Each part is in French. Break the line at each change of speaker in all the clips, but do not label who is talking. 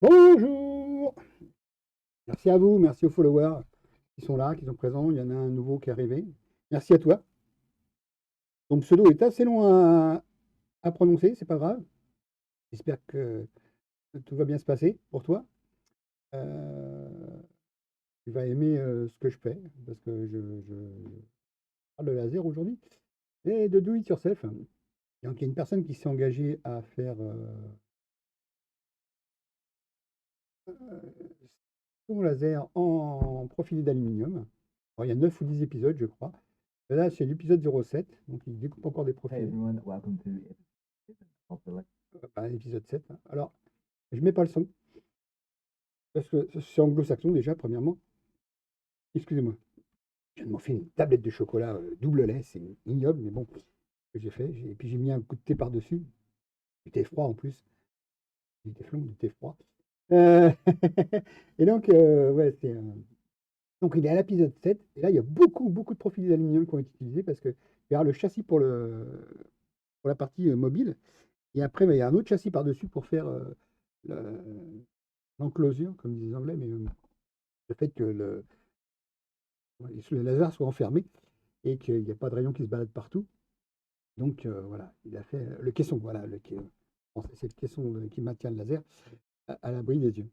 Bonjour! Merci à vous, merci aux followers qui sont là, qui sont présents. Il y en a un nouveau qui est arrivé. Merci à toi. Ton pseudo est assez long à prononcer, c'est pas grave. J'espère que tout va bien se passer pour toi. Euh, Tu vas aimer ce que je fais, parce que je parle de laser aujourd'hui et de do it yourself. Donc, il y a une personne qui s'est engagée à faire son laser en profilé d'aluminium. Alors, il y a 9 ou 10 épisodes, je crois. Et là, c'est l'épisode 07, donc il découpe encore des
Hey
profilés.
everyone, welcome to episode
L'épisode 7. Alors, je mets pas le son, parce que c'est anglo-saxon déjà, premièrement. Excusez-moi. Je viens de m'en faire une tablette de chocolat double lait, c'est ignoble, mais bon, ce que j'ai fait. Et puis j'ai mis un coup de thé par-dessus. Du thé froid en plus. Du thé flon, du thé froid. Euh, et donc, ouais, donc il est à l'épisode 7. Et là, il y a beaucoup, beaucoup de profils d'aluminium qui ont été utilisés parce que il y a le châssis pour la partie mobile. Et après, bah, il y a un autre châssis par-dessus pour faire le- l'enclosure, comme disent les Anglais, mais le fait que le laser soit enfermé et qu'il n'y a pas de rayon qui se balade partout. Donc voilà, il a fait le caisson, voilà, en français, c'est le caisson qui maintient le laser à l'abri des yeux.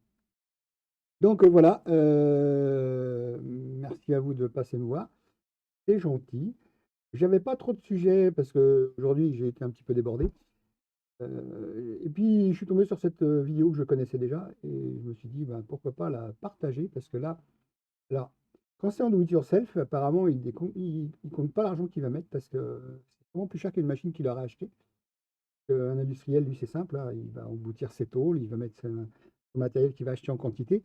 Donc voilà, merci à vous de passer me voir, c'est gentil. J'avais pas trop de sujets parce que aujourd'hui j'ai été un petit peu débordé. Et puis je suis tombé sur cette vidéo que je connaissais déjà et je me suis dit ben, pourquoi pas la partager parce que là, alors, quand c'est en do it yourself, apparemment, il compte pas l'argent qu'il va mettre parce que c'est vraiment plus cher qu'une machine qu'il aurait acheté. Un industriel, lui, c'est simple, hein, il va emboutir ses tôles, il va mettre son matériel qu'il va acheter en quantité.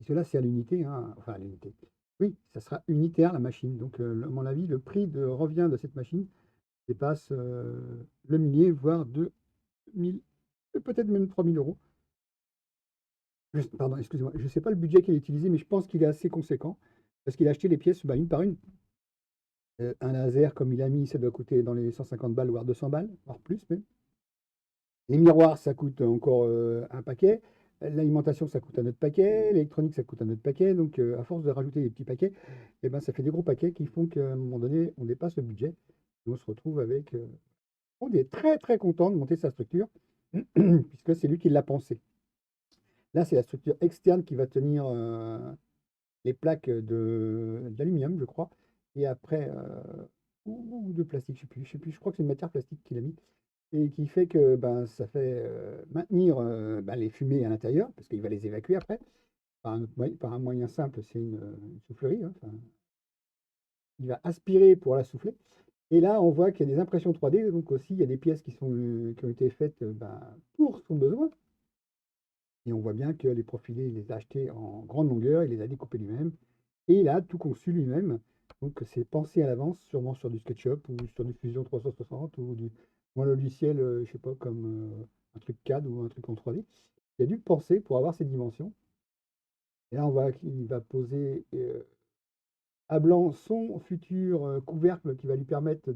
Et cela, c'est à l'unité, hein, enfin à l'unité. Oui, ça sera unitaire la machine. Donc, à mon avis, le prix de revient de cette machine dépasse le millier, voire 2000, peut-être même 3000 euros. Pardon, excusez-moi, je ne sais pas le budget qu'il a utilisé, mais je pense qu'il est assez conséquent parce qu'il a acheté les pièces bah, une par une. Un laser, comme il a mis, ça doit coûter dans les 150 balles, voire 200 balles, voire plus même. Les miroirs, ça coûte encore un paquet. L'alimentation, ça coûte un autre paquet. L'électronique, ça coûte un autre paquet. Donc, à force de rajouter des petits paquets, eh ben, ça fait des gros paquets qui font qu'à un moment donné, on dépasse le budget. Et on se retrouve avec. On est très, très content de monter sa structure, puisque c'est lui qui l'a pensé. Là, c'est la structure externe qui va tenir les plaques d'aluminium, je crois. Et après, ou de plastique, je sais plus, je crois que c'est une matière plastique qu'il a mis. Et qui fait que ben, ça fait maintenir ben, les fumées à l'intérieur, parce qu'il va les évacuer après, par un moyen simple, c'est une soufflerie, hein, enfin, il va aspirer pour la souffler. Et là, on voit qu'il y a des impressions 3D, donc aussi, il y a des pièces qui ont été faites ben, pour son besoin. Et on voit bien que les profilés, il les a achetés en grande longueur, il les a découpés lui-même, et il a tout conçu lui-même. Donc c'est pensé à l'avance, sûrement sur du SketchUp ou sur du Fusion 360 ou un logiciel, je sais pas, comme un truc CAD ou un truc en 3D. Il a dû penser pour avoir ces dimensions. Et là, on voit qu'il va poser à blanc son futur couvercle qui va lui permettre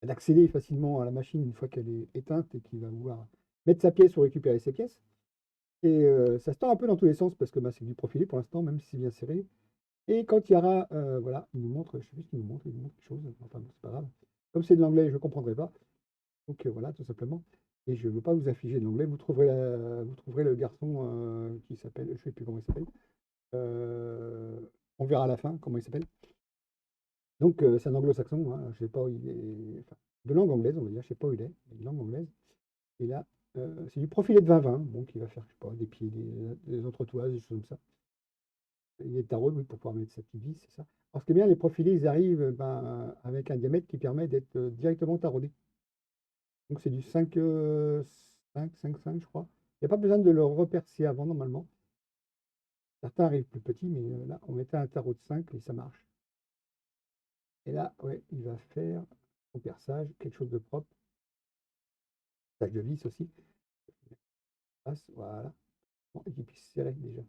d'accéder facilement à la machine une fois qu'elle est éteinte et qu'il va pouvoir mettre sa pièce ou récupérer ses pièces. Et ça se tend un peu dans tous les sens parce que bah, c'est du profilé pour l'instant, même si c'est bien serré. Et quand il y aura, voilà, il nous montre, je sais plus ce qu'il nous montre quelque chose, enfin bon, c'est pas grave. Comme c'est de l'anglais, je ne comprendrai pas. Donc voilà, tout simplement. Et je ne veux pas vous afficher de l'anglais, vous trouverez le garçon qui s'appelle, je ne sais plus comment il s'appelle. Euh, on verra à la fin comment il s'appelle. Donc c'est un anglo-saxon, hein, je sais pas où il est, enfin, de langue anglaise, on va dire, je sais pas où il est, mais de langue anglaise. Et là, c'est du profilé de 20-20, donc il va faire, je sais pas, des pieds, des entretoises, des choses comme ça. Il est tarot, oui, pour pouvoir mettre sa petite vis, c'est ça. Alors, ce qui est bien, les profilés, ils arrivent ben, avec un diamètre qui permet d'être directement taraudé. Donc, c'est du 5, 5, 5, 5, je crois. Il n'y a pas besoin de le repercer avant, normalement. Certains arrivent plus petits, mais là, on mettait un tarot de 5 et ça marche. Et là, ouais, il va faire son perçage, quelque chose de propre. Tâche de vis aussi. Voilà. Bon, et qu'il puisse serrer déjà.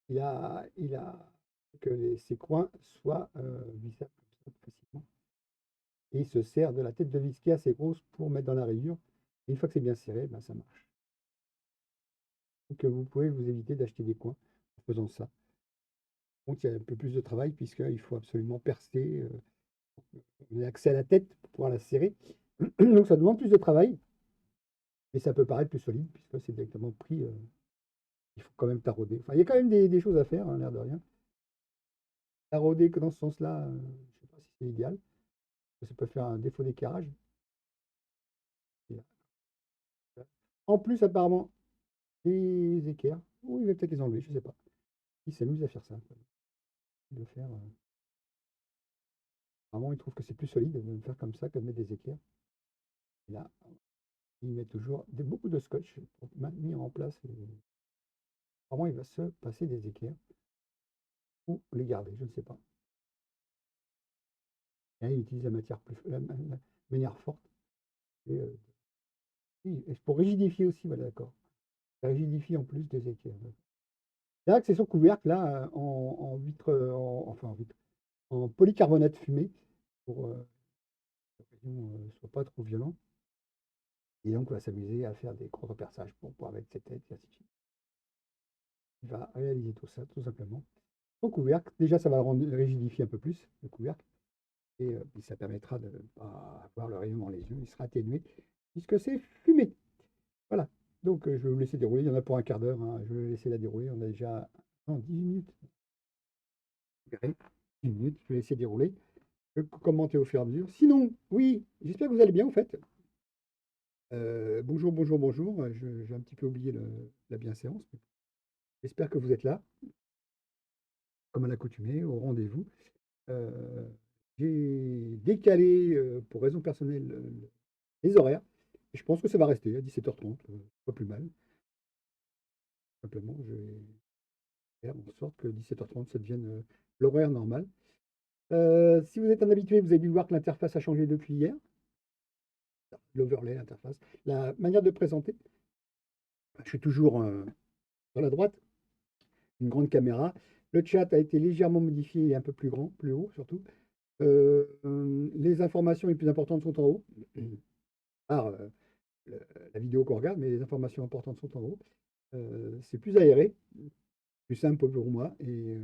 Il a que ses coins soient vissables comme ça, facilement. Et il se sert de la tête de vis qui est assez grosse pour mettre dans la rayure. Et une fois que c'est bien serré, ben, ça marche. Donc vous pouvez vous éviter d'acheter des coins en faisant ça. Donc il y a un peu plus de travail puisqu'il faut absolument percer, on a accès à la tête pour pouvoir la serrer. Donc ça demande plus de travail, mais ça peut paraître plus solide puisque c'est directement pris, il faut quand même tarauder. Enfin, il y a quand même des choses à faire, hein, l'air de rien. Tarauder que dans ce sens-là, je ne sais pas si c'est idéal, parce que ça peut faire un défaut d'éclairage. En plus, apparemment, les équerres, ou il va peut-être les enlever, je ne sais pas. Il s'amuse à faire ça, quoi. De faire, apparemment, il trouve que c'est plus solide de le faire comme ça que de mettre des équerres. Et là, il met toujours beaucoup de scotch pour maintenir en place. Apparemment, il va se passer des équerres ou les garder, je ne sais pas. Et il utilise la matière la manière forte. Et, oui, et pour rigidifier aussi, voilà, d'accord. Ça rigidifie en plus des équerres. Là, c'est son couvercle, là, en vitre, enfin en vitre, en polycarbonate fumé, pour que l'occasion ne soit pas trop violent. Et donc, on va s'amuser à faire des contre-perçages pour pouvoir mettre ses têtes, et ainsi de suite. Il va réaliser tout ça, tout simplement. Son couvercle, déjà, ça va le rendre rigidifier un peu plus, le couvercle. Et puis ça permettra de ne pas avoir le rayon dans les yeux. Il sera atténué, puisque c'est fumé. Voilà. Donc, je vais vous laisser dérouler. Il y en a pour un quart d'heure, hein. Je vais laisser la dérouler. On a déjà 10 minutes. 10 minutes. Je vais laisser dérouler. Je vais commenter au fur et à mesure. Sinon, oui, j'espère que vous allez bien, en fait. Bonjour, bonjour, bonjour. J'ai un petit peu oublié la bienséance. J'espère que vous êtes là, comme à l'accoutumée, au rendez-vous. Euh, j'ai décalé, pour raison personnelle, les horaires. Et je pense que ça va rester à 17h30, pas plus mal. Simplement, je vais faire en sorte que 17h30, ça devienne l'horaire normal. Si vous êtes un habitué, vous avez dû voir que l'interface a changé depuis hier. L'overlay, l'interface. La manière de présenter. Je suis toujours sur la droite, une grande caméra. Le chat a été légèrement modifié et un peu plus grand, plus haut surtout. Les informations les plus importantes sont en haut, par la vidéo qu'on regarde, mais les informations importantes sont en haut. C'est plus aéré, plus simple pour moi et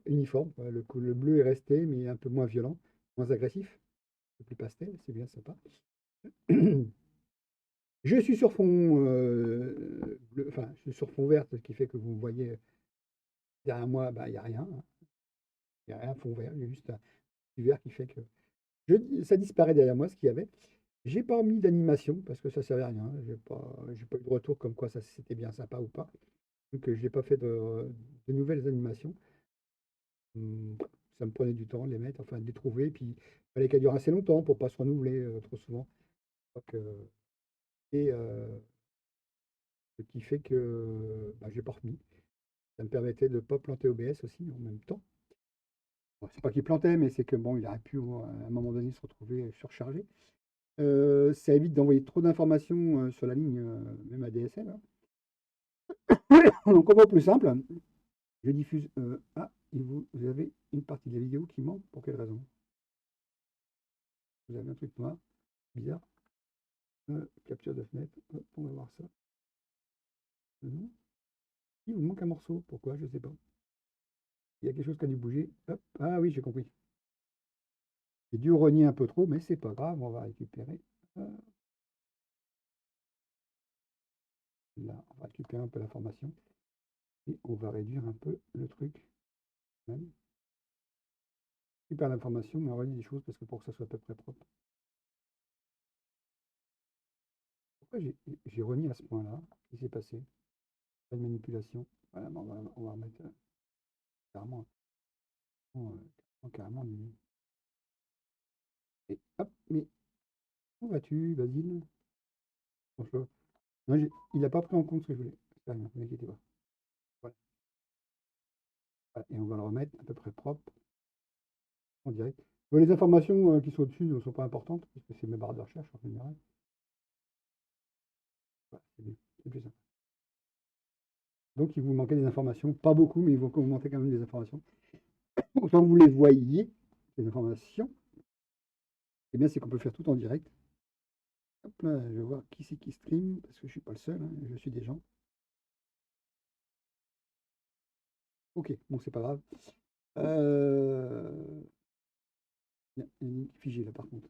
uniforme. Le bleu est resté, mais un peu moins violent, moins agressif, un peu plus pastel, c'est bien sympa. Je suis sur fond bleu, enfin, je suis sur fond vert, ce qui fait que vous voyez derrière moi, bah, il n'y a rien, hein. Il n'y a rien, fond vert, il y a juste un petit vert qui fait que ça disparaît derrière moi, ce qu'il y avait. J'ai pas mis d'animation parce que ça servait à rien. J'ai pas eu de retour comme quoi ça c'était bien sympa ou pas. Donc je n'ai pas fait de nouvelles animations. Ça me prenait du temps de les mettre, enfin de les trouver. Puis il fallait qu'elles durent assez longtemps pour pas se renouveler trop souvent. Donc, et ce qui fait que bah, j'ai pas remis. Ça me permettait de ne pas planter OBS aussi en même temps. Bon, c'est pas qu'il plantait, mais c'est que bon, il aurait pu à un moment donné se retrouver surchargé. Ça évite d'envoyer trop d'informations sur la ligne, même à DSL, hein. Donc on va au plus simple. Je diffuse. Ah, vous avez une partie de la vidéo qui manque. Pour quelle raison? Vous avez un truc noir, bizarre. Capture de fenêtre. Hop, on va voir ça. Non. Il vous manque un morceau. Pourquoi? Je ne sais pas. Il y a quelque chose qui a dû bouger. Hop. Ah oui, j'ai compris. J'ai dû rogner un peu trop, mais c'est pas grave. On va récupérer. Là, on va récupérer un peu l'information. Et on va réduire un peu le truc. Même. Super l'information, mais on réduit des choses parce que pour que ça soit à peu près propre. Pourquoi j'ai rogné à ce point-là? Qu'est-ce qui s'est passé? Pas de manipulation. Voilà, on va remettre carrément, carrément nu. Et hop, mais où vas-tu, Basile? Bonjour. Non, il n'a pas pris en compte ce que je voulais. C'est rien, ne vous inquiétez pas. Voilà. Voilà. Et on va le remettre à peu près propre en direct. Bon, les informations qui sont au-dessus ne sont pas importantes, parce que c'est mes barres de recherche en général. Voilà, c'est bien, c'est plus simple. Donc, il vous manquait des informations, pas beaucoup, mais il vous manquait quand même des informations. Autant que vous les voyez, ces informations, eh bien, c'est qu'on peut faire tout en direct. Hop là, je vais voir qui c'est qui stream, parce que je suis pas le seul, hein, je suis des gens. Ok, bon, c'est pas grave. Euh, Il y a une ligne figée là, par contre.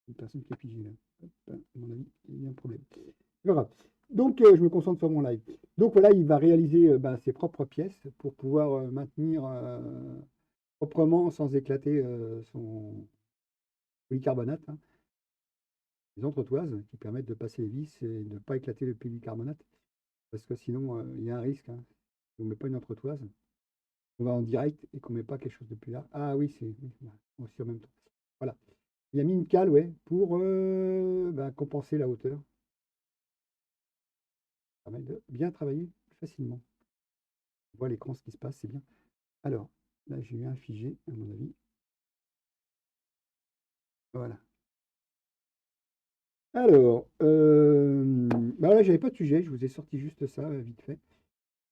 Une personne qui est figée là. Hop, à mon avis, il y a un problème. C'est pas grave. Donc, je me concentre sur mon live. Donc, voilà, il va réaliser bah, ses propres pièces pour pouvoir maintenir proprement, sans éclater son polycarbonate, hein. Les entretoises qui permettent de passer les vis et de ne pas éclater le polycarbonate. Parce que sinon, il y a un risque, hein. Si on ne met pas une entretoise, on va en direct et qu'on ne met pas quelque chose de plus large. Ah oui, c'est oui, voilà, aussi en même temps. Voilà. Il a mis une cale, ouais, pour bah, compenser la hauteur. Ça permet de bien travailler facilement. On voit à l'écran ce qui se passe, c'est bien. Alors, là, j'ai eu un figé, à mon avis. Voilà. Alors, bah là, j'avais pas de sujet, je vous ai sorti juste ça, vite fait.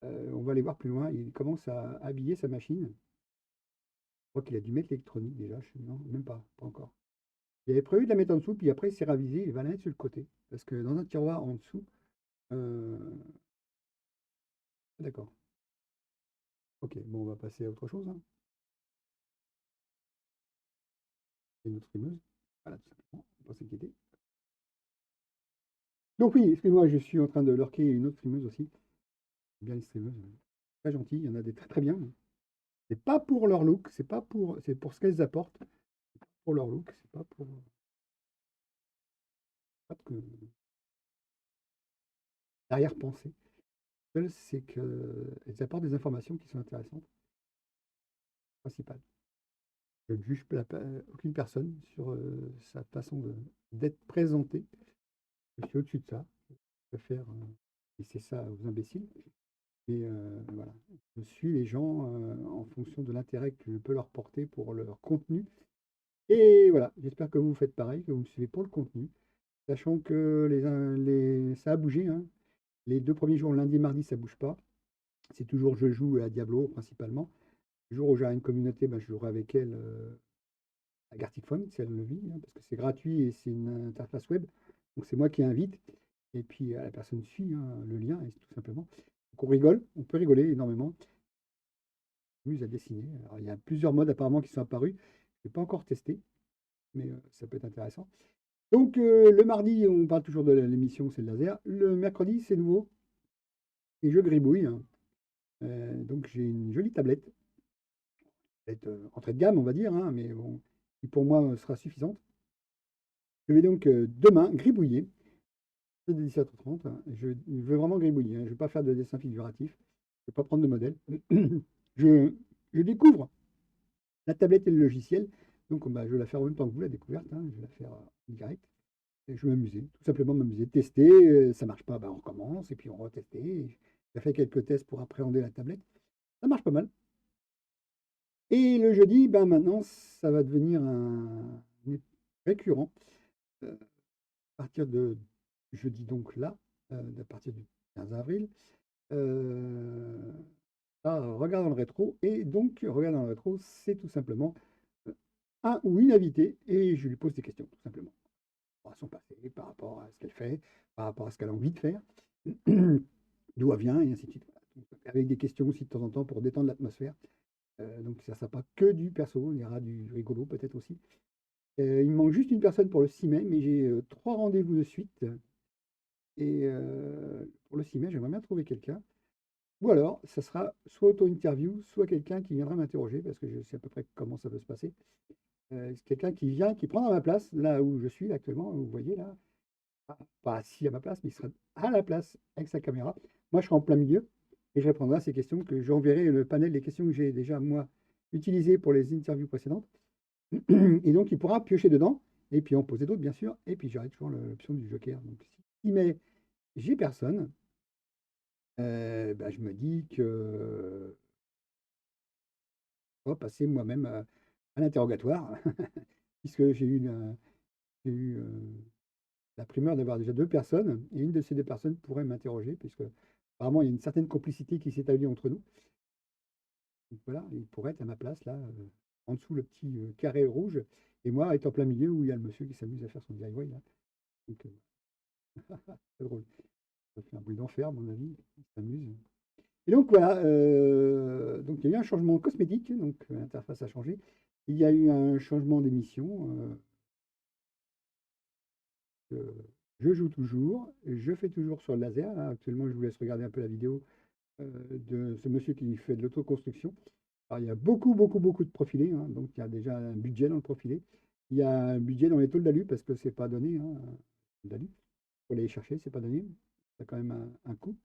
On va aller voir plus loin. Il commence à habiller sa machine. Je crois qu'il a dû mettre l'électronique déjà. Non, même pas, pas encore. Il avait prévu de la mettre en dessous, puis après il s'est ravisé, il va la mettre sur le côté. Parce que dans un tiroir en dessous. euh, D'accord. Ok, bon, on va passer à autre chose, hein. C'est une autre streameuse. Voilà, tout simplement. On va pas s'inquiéter. Donc oui, excuse-moi, je suis en train de lurker une autre streameuse aussi. Bien les streameuses. Très gentilles, il y en a des très très bien. C'est pas pour leur look, c'est pour ce qu'elles apportent. Pour leur look, c'est pas pour. Pas de arrière-pensée. Seul, c'est qu'elles apportent des informations qui sont intéressantes, principales. Je ne juge aucune personne sur sa façon d'être présentée. Je suis au-dessus de ça. Je préfère laisser ça aux imbéciles. Et voilà. Je suis les gens en fonction de l'intérêt que je peux leur porter pour leur contenu. Et voilà, j'espère que vous faites pareil, que vous me suivez pour le contenu, sachant que ça a bougé, hein. Les 2 premiers jours, lundi et mardi, ça ne bouge pas. C'est toujours je joue à Diablo principalement. Le jour où j'aurai une communauté, ben, je jouerai avec elle à Gartic Phone, si elle le vit, hein, parce que c'est gratuit et c'est une interface web. Donc c'est moi qui invite. Et puis la personne suit, hein, le lien, et tout simplement. Donc on rigole, on peut rigoler énormément. On s'amuse à dessiner. Alors, il y a plusieurs modes apparemment qui sont apparus. Je n'ai pas encore testé, mais ça peut être intéressant. Donc le mardi, on parle toujours de l'émission, c'est le laser. Le mercredi, c'est nouveau. Et je gribouille, hein. Donc j'ai une jolie tablette. Tablette entrée de gamme, on va dire, hein, mais bon, qui pour moi sera suffisante. Je vais donc demain gribouiller. C'est 17h30, hein. Je veux vraiment gribouiller, hein. Je ne vais pas faire de dessin figuratif. Je ne vais pas prendre de modèle. Je, je découvre la tablette et le logiciel. Donc bah, je vais la faire en même temps que vous, la découverte, hein. Je vais la faire en direct. Et je vais m'amuser, tout simplement m'amuser, tester. Ça marche pas, bah, on recommence et puis on reteste. J'ai fait quelques tests pour appréhender la tablette. Ça marche pas mal. Et le jeudi, ben maintenant, ça va devenir un récurrent. À partir de jeudi, donc là, à partir du 15 avril, euh, regarde dans le rétro. Et donc, regarde dans le rétro, c'est tout simplement un ou une invitée et je lui pose des questions, tout simplement. À son passé, par rapport à ce qu'elle fait, par rapport à ce qu'elle a envie de faire, d'où elle vient, et ainsi de suite. Voilà. Donc, avec des questions aussi de temps en temps pour détendre l'atmosphère. Donc ça ne sera pas que du perso, il y aura du rigolo peut-être aussi. Il me manque juste une personne pour le 6 mai, mais j'ai 3 rendez-vous de suite. Et pour le 6 mai, j'aimerais bien trouver quelqu'un. Ou alors, ça sera soit auto-interview, soit quelqu'un qui viendra m'interroger, parce que je sais à peu près comment ça peut se passer. C'est quelqu'un qui vient, qui prendra ma place, là où je suis actuellement, vous voyez là, pas assis à ma place, mais il sera à la place avec sa caméra. Moi, je serai en plein milieu et je répondrai à ces questions que j'enverrai le panel des questions que j'ai déjà, moi, utilisées pour les interviews précédentes. Et donc, il pourra piocher dedans et puis en poser d'autres, bien sûr. Et puis, j'aurai toujours l'option du joker. Donc, si mais j'ai personne, bah, je me dis que je vais passer moi-même à l'interrogatoire, puisque j'ai eu la primeur d'avoir déjà 2 personnes, et une de ces 2 personnes pourrait m'interroger, puisque apparemment il y a une certaine complicité qui s'est établie entre nous. Donc voilà, il pourrait être à ma place, là, en dessous le petit carré rouge, et moi être en plein milieu où il y a le monsieur qui s'amuse à faire son DIY, là. Donc, C'est drôle. Ça fait un bruit d'enfer, à mon avis. Il s'amuse. Et donc voilà, donc il y a eu un changement cosmétique, donc l'interface a changé. Il y a eu un changement d'émission. Euh, je joue toujours, je fais toujours sur le laser. Là, actuellement, je vous laisse regarder un peu la vidéo de ce monsieur qui fait de l'autoconstruction. Alors, il y a beaucoup, beaucoup, beaucoup de profilés, hein, donc il y a déjà un budget dans le profilé. Il y a un budget dans les tôles d'alu parce que c'est pas donné, hein, d'alu. Faut aller les chercher, c'est pas donné. Ça a quand même un coût.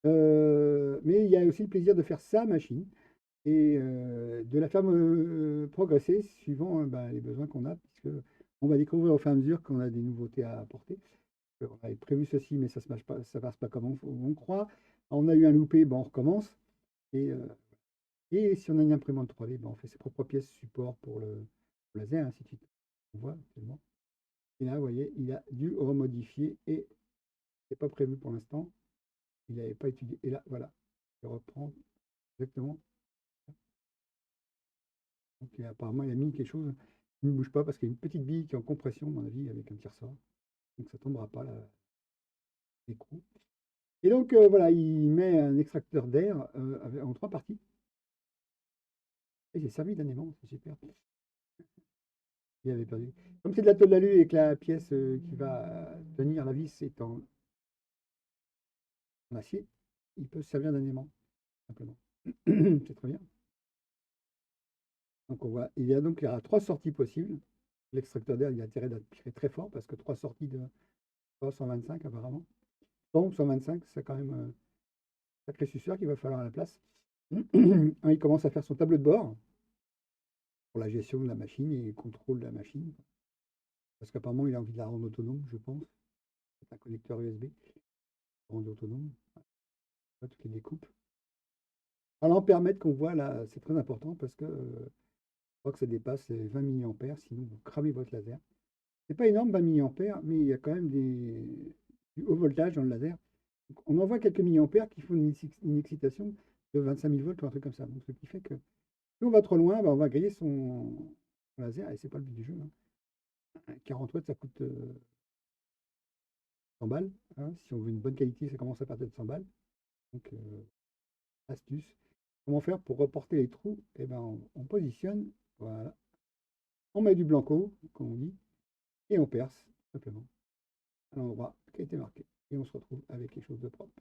Mais il y a aussi le plaisir de faire sa machine et de la faire progresser suivant ben, les besoins qu'on a, puisque on va découvrir au fur et à mesure qu'on a des nouveautés à apporter. On avait prévu ceci, mais ça ne passe pas comme on croit. On a eu un loupé, ben, on recommence. Et, si on a une imprimante 3D, ben, on fait ses propres pièces support pour le laser, ainsi de suite. On voit actuellement. Et là, vous voyez, il a dû remodifier et c'est pas prévu pour l'instant. Il n'avait pas étudié. Et là, voilà, il reprend exactement. Donc, apparemment, il a mis quelque chose qui ne bouge pas parce qu'il y a une petite bille qui est en compression, à mon avis, avec un tire-sort. Donc, ça ne tombera pas, l'écrou. Et donc, voilà, il met un extracteur d'air en 3 parties. Et j'ai servi d'un aimant, c'est super. Il avait perdu. Comme c'est de la tôle d'alu et que la pièce qui va tenir la vis est en acier, il peut se servir d'un aimant, simplement. C'est très bien. Donc, on voit, il y aura 3 sorties possibles. L'extracteur d'air, il a intérêt d'être très fort parce que 3 sorties de 125 apparemment. Donc 125, c'est quand même un sacré suceur qu'il va falloir à la place. Il commence à faire son tableau de bord pour la gestion de la machine et le contrôle de la machine. Parce qu'apparemment, il a envie de la rendre autonome, je pense. C'est un connecteur USB, rendre autonome, toutes les découpes. Alors, permettre qu'on voit là, c'est très important parce que je crois que ça dépasse les 20 milliampères, sinon vous cramez votre laser. C'est pas énorme, 20 milliampères, mais il y a quand même du haut voltage dans le laser. Donc, on envoie quelques milliampères qui font une excitation de 25 000 volts ou un truc comme ça. Donc, ce qui fait que si on va trop loin, bah, on va griller son laser et c'est pas le but du jeu, hein. 40 watts, ça coûte 100 balles, hein. Si on veut une bonne qualité, ça commence à partir de 100 balles. Donc, astuce. Comment faire pour reporter les trous? Eh ben, on positionne, voilà. On met du blanco, comme on dit, et on perce, simplement, à l'endroit qui a été marqué. Et on se retrouve avec quelque chose de propre.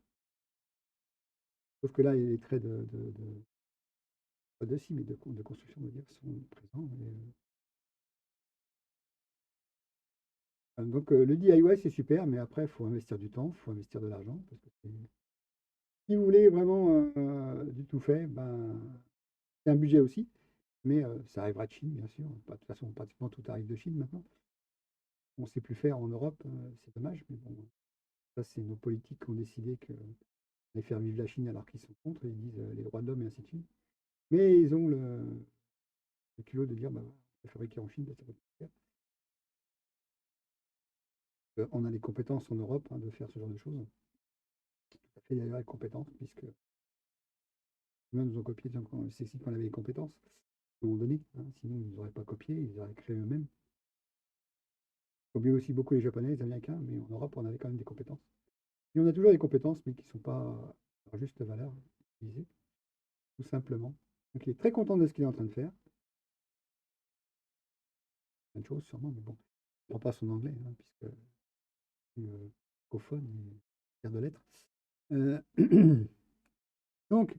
Sauf que là, les traits pas de scie, mais de construction, on va dire, sont présents. Donc, le DIY, c'est super, mais après, il faut investir du temps, il faut investir de l'argent. Parce que si vous voulez vraiment du tout fait, ben, c'est un budget aussi. Mais ça arrivera de Chine, bien sûr. De toute façon, pratiquement tout arrive de Chine maintenant. On ne sait plus faire en Europe, c'est dommage, mais bon, ça, c'est nos politiques qui ont décidé que les faire vivre la Chine alors qu'ils sont contre, ils disent les droits de l'homme et ainsi de suite. Mais ils ont le culot de dire, bah, on peut fabriquer en Chine, bah, ça va être faire. On a les compétences en Europe hein, de faire ce genre de choses. Ça fait d'ailleurs les compétences, puisque eux nous ont copié, c'est si qu'on avait les compétences, à un moment donné, hein, sinon ils n'auraient pas copié, ils auraient créé eux-mêmes. Il faut oublier aussi beaucoup les Japonais, les Américains, mais en Europe, on avait quand même des compétences. Et on a toujours des compétences, mais qui ne sont pas à juste valeur utilisées, tout simplement. Donc il est très content de ce qu'il est en train de faire. Plein de choses sûrement, mais bon, il ne prend pas son anglais, hein, puisque francophone et fier de l'être. Donc,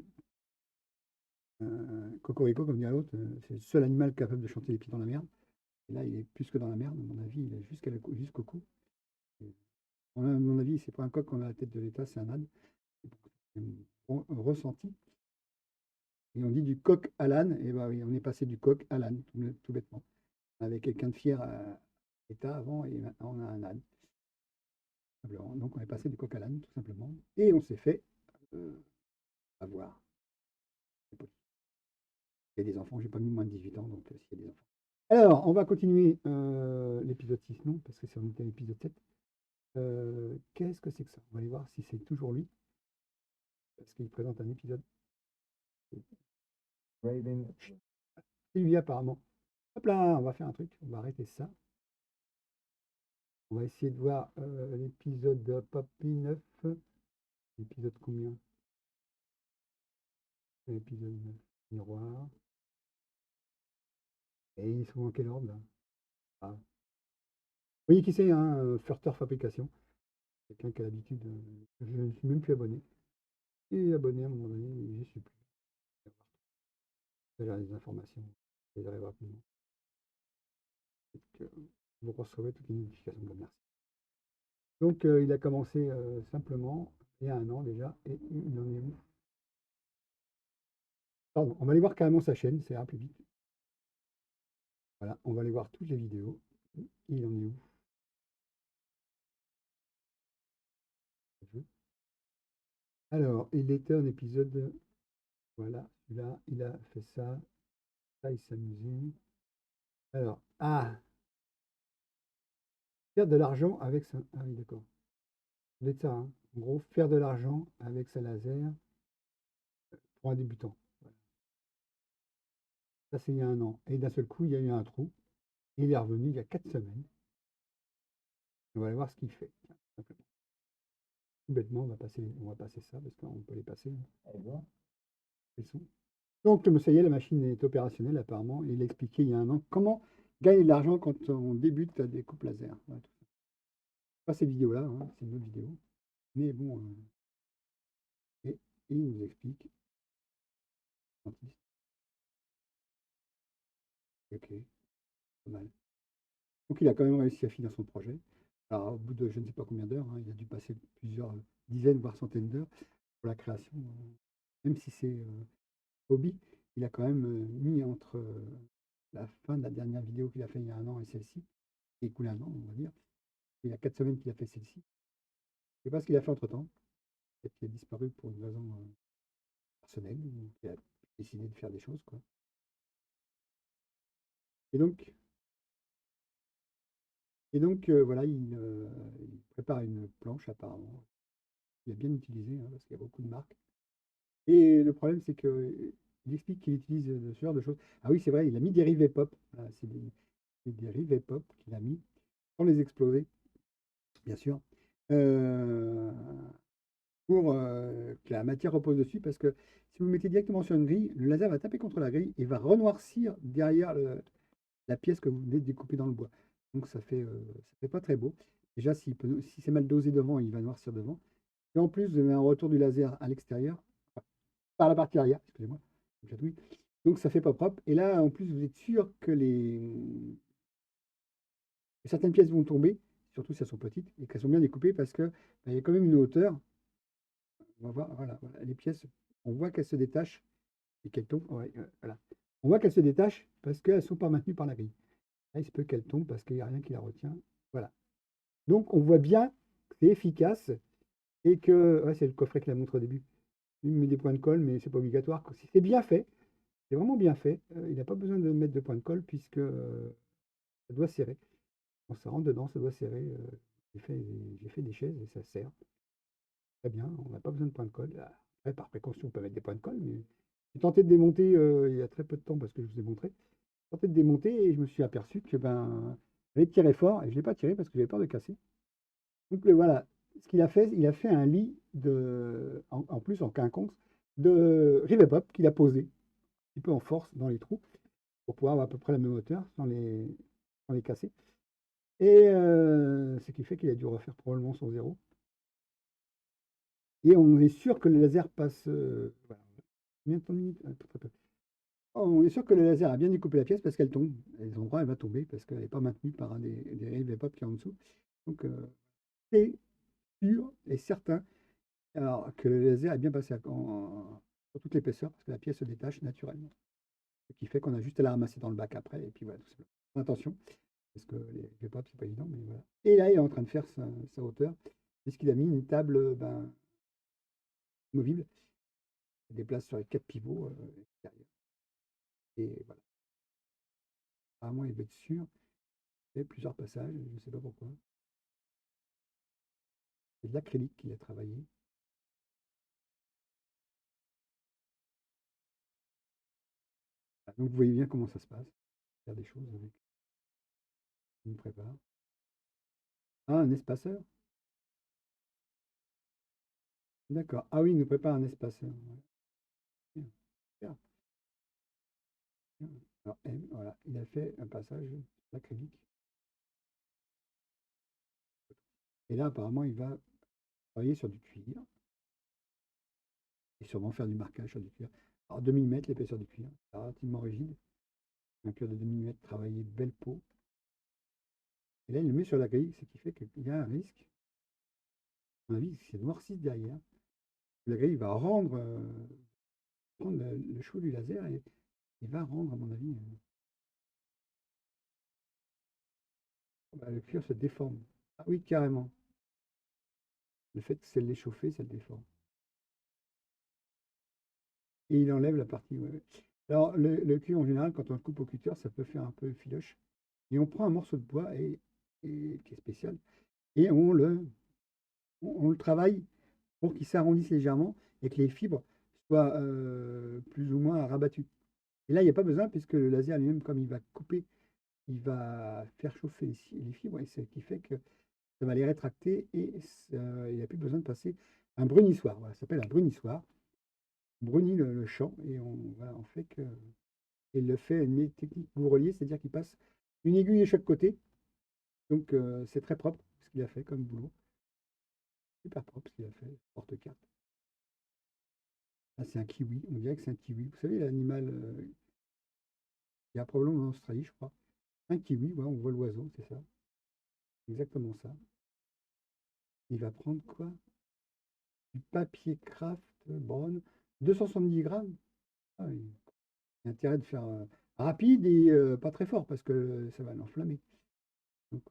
Cocorico, comme dirait l'autre, c'est le seul animal capable de chanter les pieds dans la merde. Et là, il est plus que dans la merde, à mon avis, il est jusqu'au cou. Et, à mon avis, c'est pas un coq qu'on a à la tête de l'État, c'est un âne. C'est un ressenti. Et on dit du coq à l'âne, et bah oui, on est passé du coq à l'âne, tout bêtement. On avait quelqu'un de fier à l'État avant, et maintenant on a un âne. Donc on est passé du coq à l'âne, tout simplement. Et on s'est fait avoir. Il y a des enfants, j'ai pas mis moins de 18 ans, donc s'il y a des enfants. Alors, on va continuer l'épisode 6, non, parce que c'est on était à l'épisode 7. Qu'est-ce que c'est que ça? On va aller voir si c'est toujours lui, parce qu'il présente un épisode.
Raven.
C'est lui apparemment. Hop là, on va faire un truc, on va arrêter ça. On va essayer de voir l'épisode de Papy 9. L'épisode combien? L'épisode 9. Miroir. Et ils sont en quel ordre là? Ah. Vous voyez qui c'est, hein, Furter Fabrication. Quelqu'un qui a l'habitude. Je ne suis même plus abonné. Et abonné à un moment donné, mais j'y suis plus. J'ai les informations. Je les arrive rapidement. Et que vous recevez toutes les notifications de merci. Donc il a commencé simplement il y a 1 an déjà. Et il en est où? Pardon, on va aller voir carrément sa chaîne, ça ira plus vite. Voilà, on va aller voir toutes les vidéos. Il en est où? Alors, il était en épisode. Voilà, celui-là, il a fait ça. Ça, il s'amusait. Alors, faire de l'argent avec sa. Ah oui, d'accord. Ça doit être ça, hein. En gros, faire de l'argent avec sa laser pour un débutant. Voilà. Ça, c'est il y a 1 an. Et d'un seul coup, il y a eu un trou. Il est revenu il y a 4 semaines. On va aller voir ce qu'il fait. Tiens, simplement. Tout bêtement, on va passer ça parce qu'on peut les passer, hein.
Et bon.
Ils sont. Donc, ça y est, la machine est opérationnelle apparemment. Il a expliqué il y a 1 an comment gagner de l'argent quand on débute la découpe laser. Voilà, tout ça. Pas ces vidéos-là, hein, c'est une autre vidéo. Mais bon, et il nous explique. Ok, pas mal. Donc, il a quand même réussi à finir son projet. Alors, au bout de je ne sais pas combien d'heures, hein, il a dû passer plusieurs dizaines, voire centaines d'heures pour la création. Même si c'est hobby, il a quand même mis entre la fin de la dernière vidéo qu'il a fait il y a 1 an et celle-ci, qui est écoulé 1 an, on va dire. Il y a 4 semaines qu'il a fait celle-ci. Je ne sais pas ce qu'il a fait entre-temps. Peut-être qu'il a disparu pour une raison personnelle, ou qu'il a décidé de faire des choses, quoi. Et donc, voilà, il prépare une planche apparemment. Il a bien utilisé, hein, parce qu'il y a beaucoup de marques. Et le problème, c'est qu'il explique qu'il utilise ce genre de choses. Ah oui, c'est vrai, il a mis des rivets pop. Voilà, c'est des rivets pop qu'il a mis, sans les exploser, bien sûr, euh, pour que la matière repose dessus. Parce que si vous le mettez directement sur une grille, le laser va taper contre la grille et va renoircir derrière la pièce que vous venez de découper dans le bois. Donc ça fait pas très beau. Déjà, si c'est mal dosé devant, il va noircir devant. Et en plus, vous avez un retour du laser à l'extérieur, enfin, par la partie arrière, excusez-moi, je chatouille. Donc ça fait pas propre. Et là, en plus, vous êtes sûr que certaines pièces vont tomber, surtout si elles sont petites, et qu'elles sont bien découpées parce que il y a quand même une hauteur. On va voir, voilà, voilà, les pièces, on voit qu'elles se détachent et qu'elles tombent. Ouais, voilà. On voit qu'elles se détachent parce qu'elles ne sont pas maintenues par la grille. Là, il se peut qu'elles tombent parce qu'il n'y a rien qui la retient. Voilà. Donc on voit bien que c'est efficace et que. Ouais, c'est le coffret que la montre au début. Il met des points de colle, mais c'est pas obligatoire. Si c'est bien fait, c'est vraiment bien fait. Il n'a pas besoin de mettre de points de colle puisque ça doit serrer. Quand ça rentre dedans, ça doit serrer. J'ai fait des chaises et ça serre. Très bien, on n'a pas besoin de points de colle. Après, par précaution, on peut mettre des points de colle, mais j'ai tenté de démonter il y a très peu de temps parce que je vous ai montré. J'ai tenté de démonter et je me suis aperçu que j'avais tiré fort et je ne l'ai pas tiré parce que j'avais peur de casser. Donc voilà, ce qu'il a fait, il a fait un lit en plus en quinconce de rivet pop qu'il a posé un petit peu en force dans les trous pour pouvoir avoir à peu près la même hauteur sans les casser. Et ce qui fait qu'il a dû refaire probablement son zéro. Et on est sûr que le laser passe. Voilà. Combien de temps de minutes? Très, peu. Oh, on est sûr que le laser a bien découpé la pièce parce qu'elle tombe. À des endroits, elle va tomber parce qu'elle n'est pas maintenue par des rivets pop qui est en dessous. Donc, c'est sûr et certain alors, que le laser est bien passé sur toute l'épaisseur parce que la pièce se détache naturellement. Ce qui fait qu'on a juste à la ramasser dans le bac après. Et puis voilà, tout simplement. Attention, parce que les rivets pop, c'est pas évident, mais voilà. Et là, il est en train de faire sa hauteur puisqu'il a mis une table movible. Il déplace sur les 4 pivots extérieurs. Et voilà. Apparemment, il veut être sûr. Il y a plusieurs passages, je ne sais pas pourquoi. C'est de l'acrylique qu'il a travaillé. Voilà, donc vous voyez bien comment ça se passe. Faire des choses avec. Il me prépare. Ah, un espaceur. D'accord. Ah oui, il nous prépare un espaceur. Ouais. Bien, bien, bien. Alors, M, voilà, il a fait un passage d'acrylique. Et là, apparemment, il va travailler sur du cuir et sûrement faire du marquage sur du cuir. Alors, 2 mm l'épaisseur du cuir, c'est relativement rigide. Un cuir de 2 mm travaillé belle peau. Et là, il le met sur l'acrylique, ce qui fait qu'il y a un risque, à mon avis, c'est noirci derrière. L'acrylique va prendre le chaud du laser et il va rendre, à mon avis, bah, le cuir se déforme. Ah oui, carrément. Le fait que c'est l'échauffer, ça le déforme. Et il enlève la partie. Ouais, ouais. Alors, le cuir, en général, quand on le coupe au cutter, ça peut faire un peu filoche. Et on prend un morceau de bois qui est spécial et on le travaille pour qu'il s'arrondisse légèrement et que les fibres soient plus ou moins rabattues. Et là, il n'y a pas besoin puisque le laser lui-même, comme il va couper, il va faire chauffer les fibres et ce qui fait que ça va les rétracter et il n'y a plus besoin de passer un brunissoir. Voilà, ça s'appelle un brunissoir. On brunit le champ et voilà, on fait que. Il le fait à une technique bourrelier, c'est-à-dire qu'il passe une aiguille de chaque côté. Donc c'est très propre ce qu'il a fait comme boulot. Super propre ce qu'il a fait, porte-carte. Là, c'est un kiwi, on dirait que c'est un kiwi. Vous savez, l'animal qui a probablement en Australie, je crois. Un kiwi, ouais, on voit l'oiseau, c'est ça. Exactement ça. Il va prendre quoi? Du papier craft brown, 270 grammes. Ah, oui. Il y a intérêt de faire rapide et pas très fort parce que ça va l'enflammer. Donc,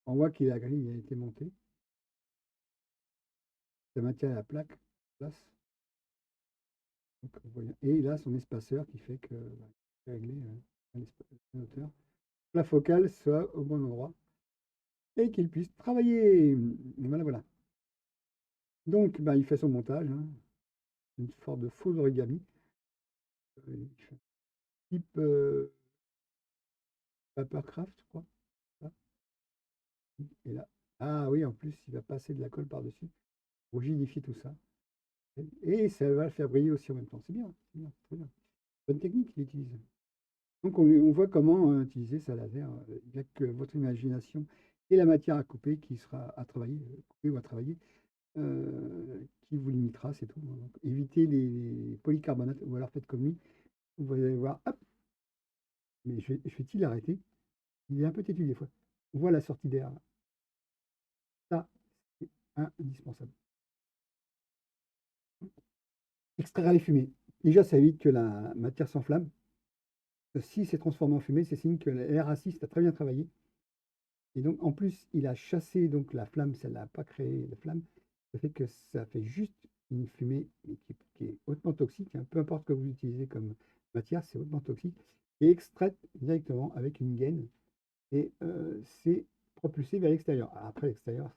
on voit qu'il a été monté. Ça maintient la plaque en place. Donc, voilà. Et il a son espaceur qui fait que bah, il peut régler la hauteur. La focale soit au bon endroit et qu'il puisse travailler. Et voilà, voilà. Donc, bah, il fait son montage, hein, une sorte de faux origami. Il fait type Papercraft, je crois. Ça. Et là, ah oui, en plus, il va passer de la colle par-dessus pour rigidifier tout ça. Et ça va le faire briller aussi en même temps. C'est bien, très bien. Bonne technique qu'il utilise. Donc on voit comment utiliser sa laser. Il n'y a que votre imagination et la matière à couper qui sera à travailler, couper ou à travailler, qui vous limitera, c'est tout. Donc, évitez les polycarbonates ou alors faites comme lui. Vous allez voir, hop, mais je vais-t-il l'arrêter? Il est un peu têtu des fois. On voit la sortie d'air. Ça, c'est indispensable. Extraire les fumées. Déjà, ça évite que la matière s'enflamme. Si c'est transformé en fumée, c'est signe que l'air assiste a très bien travaillé. Et donc, en plus, il a chassé donc la flamme, ça n'a pas créé de flamme. Ça fait que ça fait juste une fumée mais qui est hautement toxique, hein. Peu importe ce que vous utilisez comme matière, c'est hautement toxique. Et extraite directement avec une gaine. Et c'est propulsé vers l'extérieur. Alors après, l'extérieur,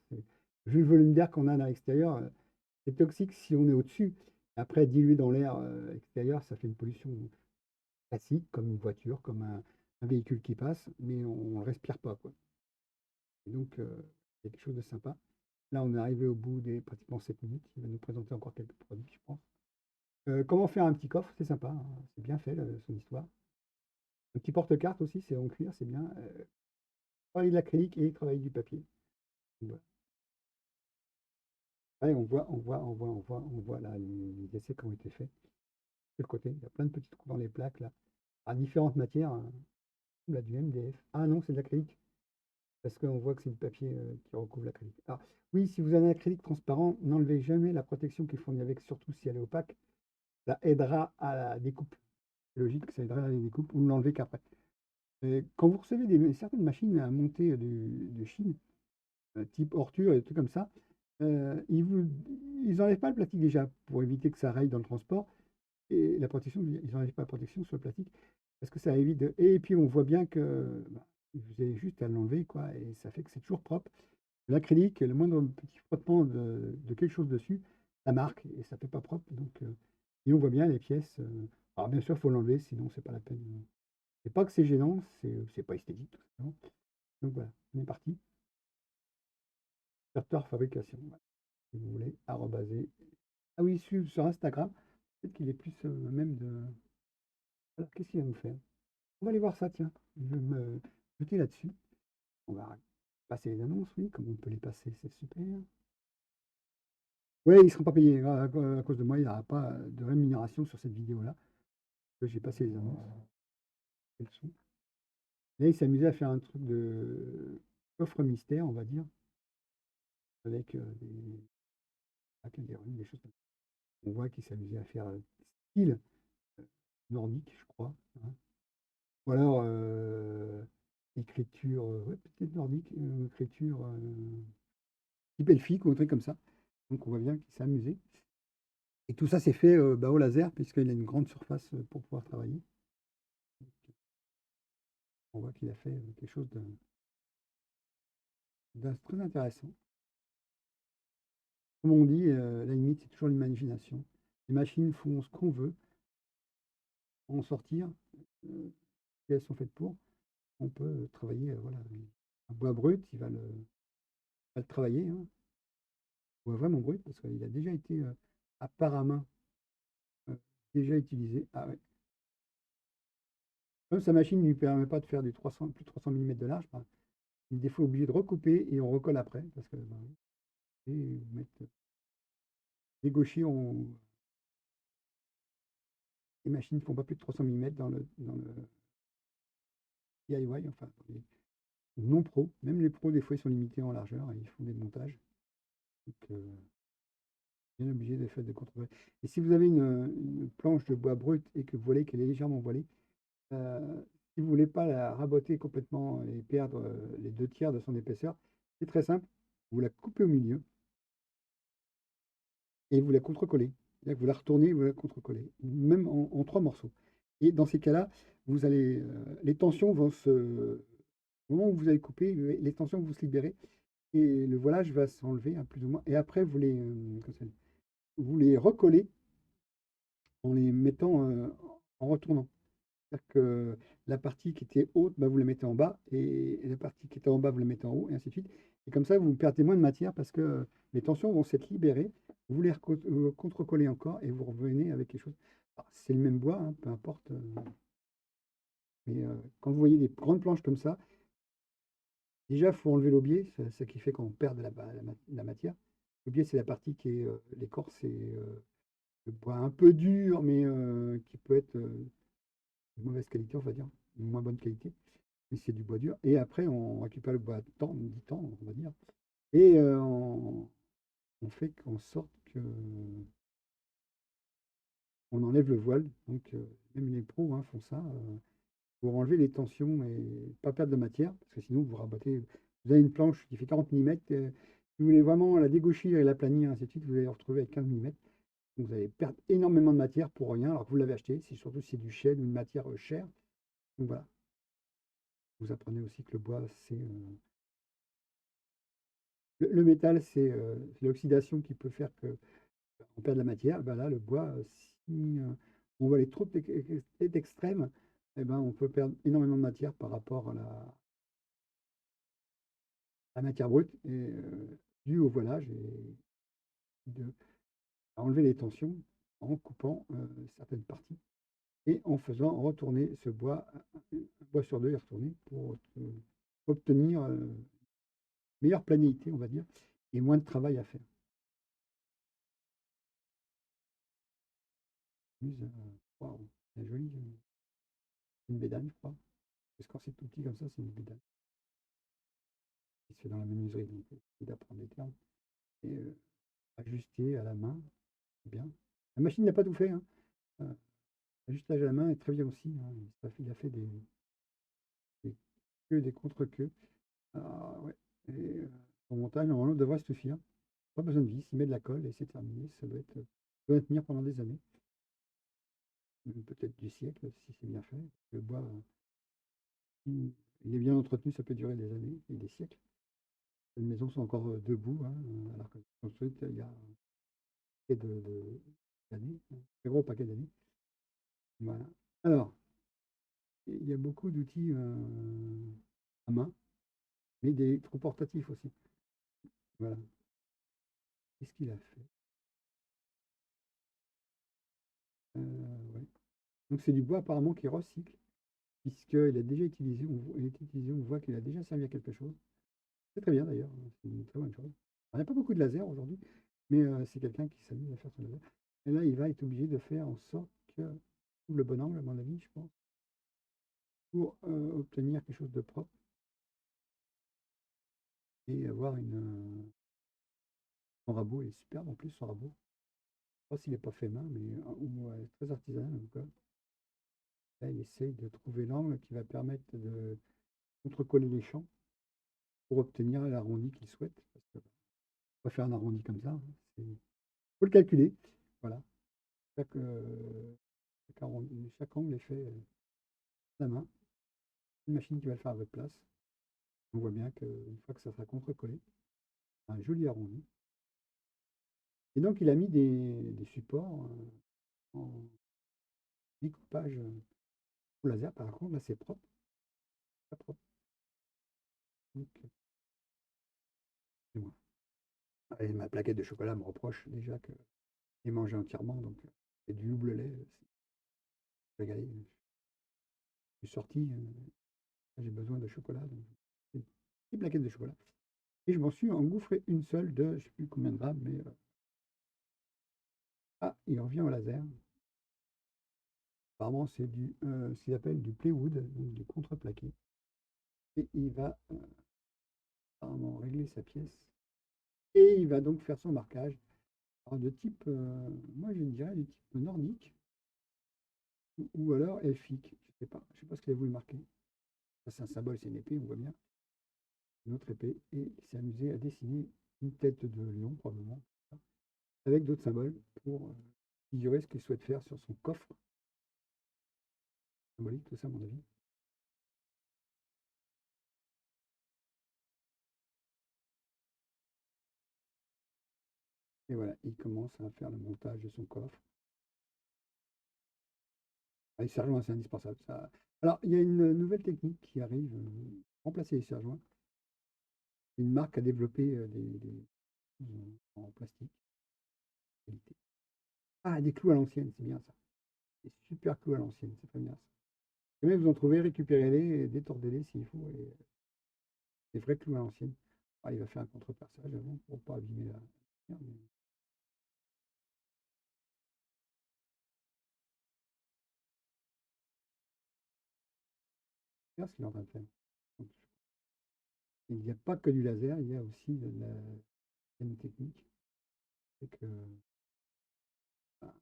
vu le volume d'air qu'on a à l'extérieur, c'est toxique si on est au-dessus. Après, dilué dans l'air extérieur, ça fait une pollution classique, comme une voiture, comme un véhicule qui passe, mais on ne respire pas, quoi. Et donc, il y a quelque chose de sympa. Là, on est arrivé au bout des pratiquement 7 minutes. Il va nous présenter encore quelques produits, je pense. Comment faire un petit coffre? C'est sympa, hein. C'est bien fait, son histoire. Un petit porte-carte aussi, c'est en cuir, c'est bien. Travailler de l'acrylique et travailler du papier. Donc, voilà. Ouais, on voit là les essais qui ont été faits. De le côté, il y a plein de petits trous dans les plaques là, à différentes matières, hein. Là, du MDF. Ah non, c'est de l'acrylique. Parce qu'on voit que c'est du papier qui recouvre l'acrylique. Alors, oui, si vous avez un acrylique transparent, n'enlevez jamais la protection qui est fournie avec, surtout si elle est opaque. Ça aidera à la découpe. C'est logique que ça aidera à la découpe ou ne l'enlevez qu'après. Quand vous recevez certaines machines à monter de Chine, type Orture et des trucs comme ça, ils n'enlèvent pas le plastique déjà pour éviter que ça raye dans le transport. Et la protection, ils n'enlèvent pas la protection sur le plastique parce que ça évite Et puis on voit bien que bah, vous avez juste à l'enlever, quoi, et ça fait que c'est toujours propre. L'acrylique, le moindre petit frottement de quelque chose dessus, ça marque et ça fait pas propre. Donc, et on voit bien les pièces. Alors bien sûr, il faut l'enlever, sinon c'est pas la peine. C'est pas que c'est gênant, c'est pas esthétique tout simplement. Donc voilà, on est parti. Starter fabrication. Voilà. Si vous voulez, arrobaser. Ah oui, sur Instagram, peut-être qu'il est plus même de. Alors, qu'est-ce qu'il va nous faire? On va aller voir ça, tiens. Je vais me jeter là-dessus. On va passer les annonces, oui, comme on peut les passer, c'est super. Oui, ils ne seront pas payés. À cause de moi, il n'y aura pas de rémunération sur cette vidéo-là. J'ai passé les annonces. Elles sont. Là, il s'amusait à faire un truc de coffre mystère, on va dire, avec des runes, des choses comme ça. On voit qu'il s'amusait à faire style nordique, je crois, hein. Ou alors écriture, ouais, peut-être nordique, écriture type elfique ou un truc comme ça. Donc on voit bien qu'il s'est amusé. Et tout ça c'est fait bah, au laser, puisqu'il a une grande surface pour pouvoir travailler. On voit qu'il a fait quelque chose de très intéressant. Comme on dit, la limite, c'est toujours l'imagination. Les machines font ce qu'on veut, en sortir, si elles sont faites pour. On peut travailler, voilà, un bois brut, va le travailler, hein. Bois vraiment brut, parce qu'il a déjà été apparemment déjà utilisé. Ah ouais. Comme sa machine ne lui permet pas de faire du 300, plus de 300 mm de large, bah, il est des fois obligé de recouper et on recolle après, parce que bah, et mettre des gauchers, les machines ne font pas plus de 300 mm dans le DIY, enfin, dans les non pro. Même les pros, des fois, ils sont limités en largeur et ils font des montages. Donc, bien obligé de faire des contrôles. Et si vous avez une planche de bois brut et que vous voulez qu'elle est légèrement voilée, si vous ne voulez pas la raboter complètement et perdre les 2 tiers de son épaisseur, c'est très simple. Vous la coupez au milieu et vous la contrecollez. C'est-à-dire que vous la retournez et vous la contrecollez, même en 3 morceaux. Et dans ces cas-là, vous allez, les tensions vont se. Au moment où vous allez couper, les tensions vont se libérer et le voilage va s'enlever, hein, plus ou moins. Et après, vous les recollez en les mettant en retournant. C'est-à-dire que la partie qui était haute, bah, vous la mettez en bas, et la partie qui était en bas, vous la mettez en haut, et ainsi de suite. Et comme ça, vous perdez moins de matière parce que les tensions vont s'être libérées. Vous les contre-collez encore et vous revenez avec quelque chose. Alors, c'est le même bois, hein, peu importe. Mais quand vous voyez des grandes planches comme ça, déjà, il faut enlever l'aubier, c'est ce qui fait qu'on perd la matière. L'aubier, c'est la partie qui est l'écorce, c'est le bois un peu dur, mais qui peut être de mauvaise qualité, on va dire, de moins bonne qualité. Mais c'est du bois dur. Et après, on récupère le bois dit tendre, on va dire. Et on fait en sorte que on enlève le voile. Donc, même les pros hein, font ça pour enlever les tensions et pas perdre de matière. Parce que sinon, vous rabattez. Vous avez une planche qui fait 40 mm. Si vous voulez vraiment la dégauchir et l'aplanir, ainsi de suite, vous allez vous retrouver avec 15 mm. Donc, vous allez perdre énormément de matière pour rien, alors que vous l'avez acheté. Surtout si c'est du chêne ou une matière chère. Donc voilà. Vous apprenez aussi que le bois, c'est le métal, c'est l'oxydation qui peut faire qu'on perd de la matière. Ben là, le bois, si on voit les trop extrêmes, eh ben, on peut perdre énormément de matière par rapport à la matière brute, et dû au voilage, et de, à enlever les tensions en coupant certaines parties et en faisant retourner ce bois, un bois sur deux, et retourner pour obtenir meilleure planéité, on va dire, et moins de travail à faire. Waouh, c'est joli. Une bédane, je crois. Parce que quand c'est tout petit comme ça, c'est une bédane. Qui se fait dans la menuiserie, donc d'apprendre les termes. Et ajuster à la main, c'est bien. La machine n'a pas tout fait, hein. Euh, L'ajustage à la main est très bien aussi, hein. Il a fait des queues, des contre-queues. Ah, ouais. Et son montage, normalement, devrait se suffire. Pas besoin de vis, il met de la colle et c'est terminé. Ça doit tenir pendant des années, même peut-être du siècle si c'est bien fait. Le bois, il est bien entretenu, ça peut durer des années et des siècles. Les maisons sont encore debout, hein, alors que construite il y a un paquet d'années, un très gros paquet d'années. Voilà. Alors, il y a beaucoup d'outils à main. mais des électroportatifs aussi. Voilà. Qu'est-ce qu'il a fait? Ouais. Donc c'est du bois apparemment qui recycle, puisqu'il a déjà utilisé, il a été utilisé, on voit qu'il a déjà servi à quelque chose. C'est très bien d'ailleurs, hein, c'est une très bonne chose. Il n'y a pas beaucoup de laser aujourd'hui, mais c'est quelqu'un qui s'amuse à faire son laser. Et là, il va être obligé de faire en sorte que trouve le bon angle, à mon avis, je pense, pour obtenir quelque chose de propre et avoir son rabot est superbe en plus, son rabot. Je ne sais pas s'il n'est pas fait main, mais ou, très artisanal en tout cas. Là, il essaye de trouver l'angle qui va permettre de contrecoller les champs pour obtenir l'arrondi qu'il souhaite. Parce que pas faire un arrondi comme ça, hein, faut le calculer. Voilà. Chaque angle est fait à la main. Une machine qui va le faire à votre place. On voit bien qu'une fois que ça sera contre-collé, un joli arrondi. Et donc, il a mis des supports en découpage au laser. Par contre, là, c'est propre. Pas propre. Donc, excusez-moi. Et ma plaquette de chocolat me reproche déjà que j'ai mangé entièrement. Donc, c'est du double lait. C'est régalé. Je suis sorti. J'ai besoin de chocolat. Donc, une petite plaquette de chocolat. Et je m'en suis engouffré une seule de, je ne sais plus combien de grammes, mais ah, il revient au laser. Apparemment, c'est ce qu'il appelle du plywood, donc du contreplaqué. Et il va apparemment régler sa pièce. Et il va donc faire son marquage. Alors, de type, moi je dirais du type nordique, ou alors elfique. Je sais pas ce qu'il a voulu marquer. Ça, c'est un symbole, c'est une épée, on voit bien. Une autre épée. Et il s'est amusé à dessiner une tête de lion, probablement, avec d'autres symboles pour figurer ce qu'il souhaite faire sur son coffre. Symbolique, tout ça, à mon avis. Et voilà, il commence à faire le montage de son coffre. Ah, les serre-joints, c'est indispensable. Ça. Alors, il y a une nouvelle technique qui arrive, remplacer les serre-joints. Une marque a développé des choses en plastique. Qualité. Ah, des clous à l'ancienne, c'est bien ça. Des super clous à l'ancienne, c'est très bien ça. Si jamais vous en trouvez, récupérez-les, et détordez-les s'il faut. Et, des vrais clous à l'ancienne. Ah, il va faire un contre-perçage avant pour ne pas abîmer la lumière, mais c'est ce qu'il est en train de faire. Donc, il n'y a pas que du laser, il y a aussi de la scène technique. C'est que ah,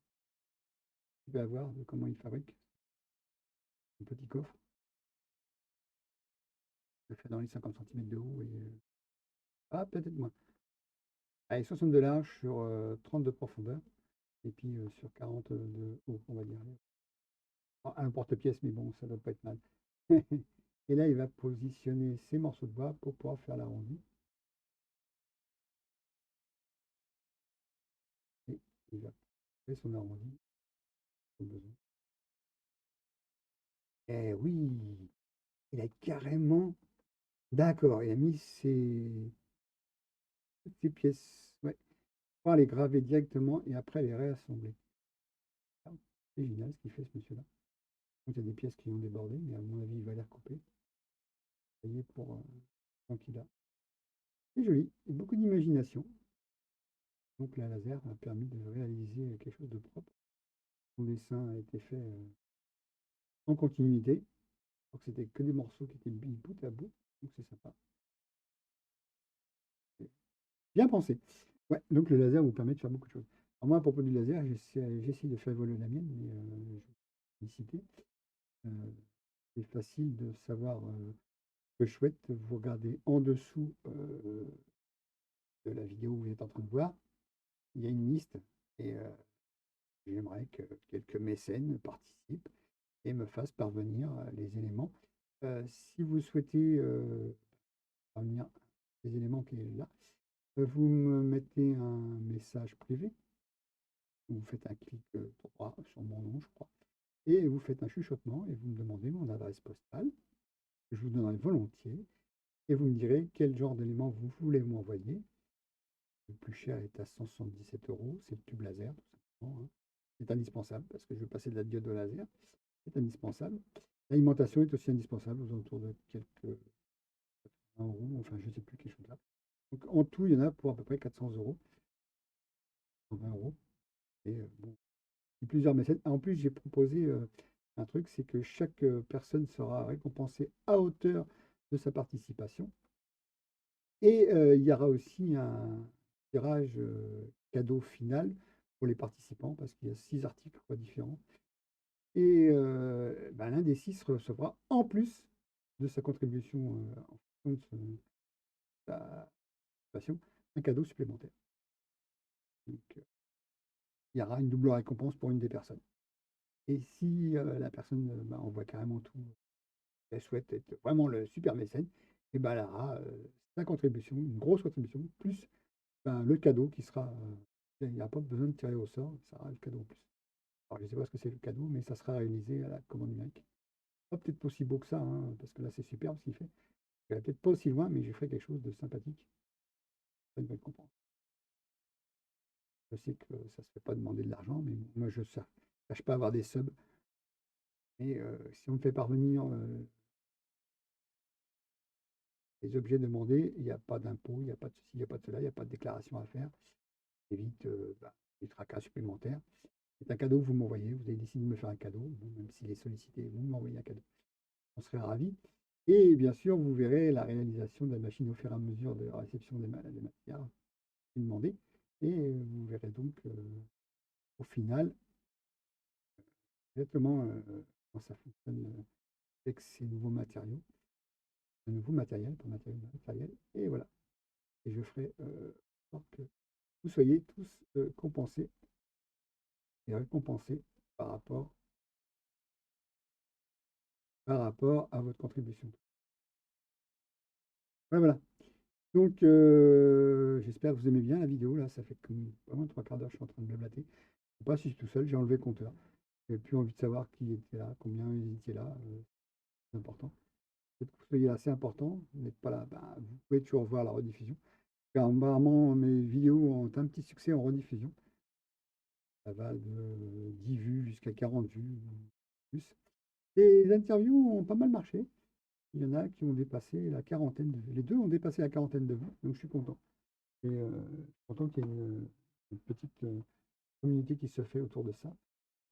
tu vas voir de comment il fabrique un petit coffre. Je le fais dans les 50 centimètres de haut et ah, peut-être moins. Allez, 60 de large sur 30 de profondeur et puis sur 40 de haut, on va dire. Ah, un porte-pièce, mais bon, ça doit pas être mal. Et là, il va positionner ses morceaux de bois pour pouvoir faire l'arrondi. Et il va faire son arrondi au besoin. Eh oui, il a carrément. D'accord, il a mis toutes ses pièces. Ouais, pour les graver directement et après les réassembler. Ah, c'est génial ce qu'il fait, ce monsieur-là. Donc, il y a des pièces qui ont débordé, mais à mon avis, il va les recouper. Ça y est, pour tant qu'il a. C'est joli, et beaucoup d'imagination. Donc, la laser a permis de réaliser quelque chose de propre. Son dessin a été fait en continuité. Donc, c'était que des morceaux qui étaient mis bout à bout. Donc, c'est sympa. C'est bien pensé. Ouais, donc le laser vous permet de faire beaucoup de choses. Alors moi, à propos du laser, j'essaie de faire évoluer la mienne, mais je vais citer. Euh, c'est facile de savoir ce que je souhaite. Vous regardez en dessous de la vidéo que vous êtes en train de voir, il y a une liste et j'aimerais que quelques mécènes participent et me fassent parvenir les éléments. Si vous souhaitez parvenir les éléments qui est là, vous me mettez un message privé, vous faites un clic droit sur mon nom, je crois, et vous faites un chuchotement et vous me demandez mon adresse postale, que je vous donnerai volontiers. et vous me direz quel genre d'élément vous voulez m'envoyer. Le plus cher est à 177 euros, c'est le tube laser, tout simplement, hein. C'est indispensable parce que je vais passer de la diode au laser, c'est indispensable. L'alimentation est aussi indispensable, aux alentours de quelques 1 euros, enfin je ne sais plus, quelque chose là. Donc en tout, il y en a pour à peu près 400 euros, 120 euros. Et bon, plusieurs mécènes. En plus, j'ai proposé un truc, c'est que chaque personne sera récompensée à hauteur de sa participation. Et il y aura aussi un tirage cadeau final pour les participants, parce qu'il y a 6 articles quoi, différents. Et ben, l'un des 6 recevra, en plus de sa contribution en fonction de sa participation, un cadeau supplémentaire. Donc, il y aura une double récompense pour une des personnes. Et si la personne ben, envoie carrément tout, elle souhaite être vraiment le super mécène, et ben, elle aura sa contribution, une grosse contribution, plus ben, le cadeau qui sera. Il n'y a pas besoin de tirer au sort, ça sera le cadeau en plus. Alors, je ne sais pas ce que c'est le cadeau, mais ça sera réalisé à la commande numérique. Pas peut-être pas aussi beau que ça, hein, parce que là, c'est superbe ce qu'il fait. Je vais peut-être pas aussi loin, mais je ferai quelque chose de sympathique. Ça, il va le comprendre. Je sais que ça ne se fait pas demander de l'argent, mais moi, je ne cherche pas à avoir des subs. Et si on me fait parvenir les objets demandés, il n'y a pas d'impôt, il n'y a pas de ceci, il n'y a pas de cela, il n'y a pas de déclaration à faire. Évite bah, des tracas supplémentaires. C'est un cadeau que vous m'envoyez. Vous avez décidé de me faire un cadeau, bon, même s'il est sollicité, vous m'envoyez un cadeau. On serait ravis. Et bien sûr, vous verrez la réalisation de la machine au fur et à mesure de la réception des matières demandées. Et vous verrez donc au final exactement comment ça fonctionne avec ces nouveaux matériaux, un nouveau matériel, pas matériel, matériel. Et voilà. Et je ferai en sorte que vous soyez tous compensés et récompensés par rapport à votre contribution. Ouais, voilà. Donc, j'espère que vous aimez bien la vidéo. Là, ça fait comme vraiment 3 quarts d'heure que je suis en train de blablater. Je ne sais pas si je suis tout seul, j'ai enlevé le compteur. J'ai plus envie de savoir qui était là, combien ils étaient là. C'est important. Peut-être que vous soyez là, c'est important. Vous n'êtes pas là, ben, vous pouvez toujours voir la rediffusion. Car apparemment, mes vidéos ont un petit succès en rediffusion. Ça va de 10 vues jusqu'à 40 vues, plus. Les interviews ont pas mal marché. Il y en a qui ont dépassé la quarantaine de vues. Les deux ont dépassé la quarantaine de vues, donc je suis content. Et je suis content qu'il y ait une petite communauté qui se fait autour de ça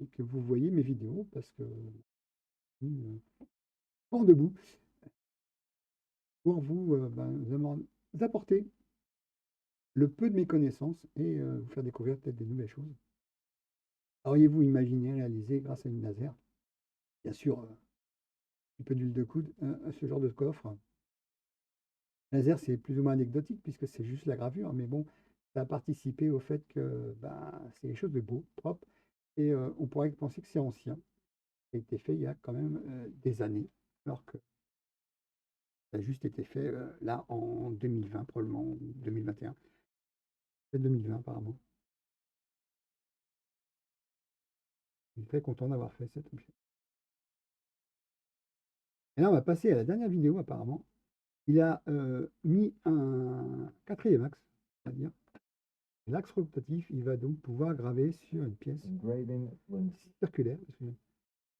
et que vous voyez mes vidéos parce que je suis fort debout pour vous, ben, vous apporter le peu de mes connaissances et vous faire découvrir peut-être des nouvelles choses. Auriez-vous imaginé réaliser grâce à une laser, bien sûr, un peu d'huile de coude, ce genre de coffre? Laser, c'est plus ou moins anecdotique puisque c'est juste la gravure, mais bon, ça a participé au fait que ben, c'est quelque chose de beau, propre, et on pourrait penser que c'est ancien. Ça a été fait il y a quand même des années, alors que ça a juste été fait là en 2020, probablement, ou 2021. C'est 2020 apparemment. Je suis très content d'avoir fait cet objet. Et là, on va passer à la dernière vidéo apparemment. Il a mis un quatrième axe, c'est-à-dire l'axe rotatif, il va donc pouvoir graver sur une pièce circulaire.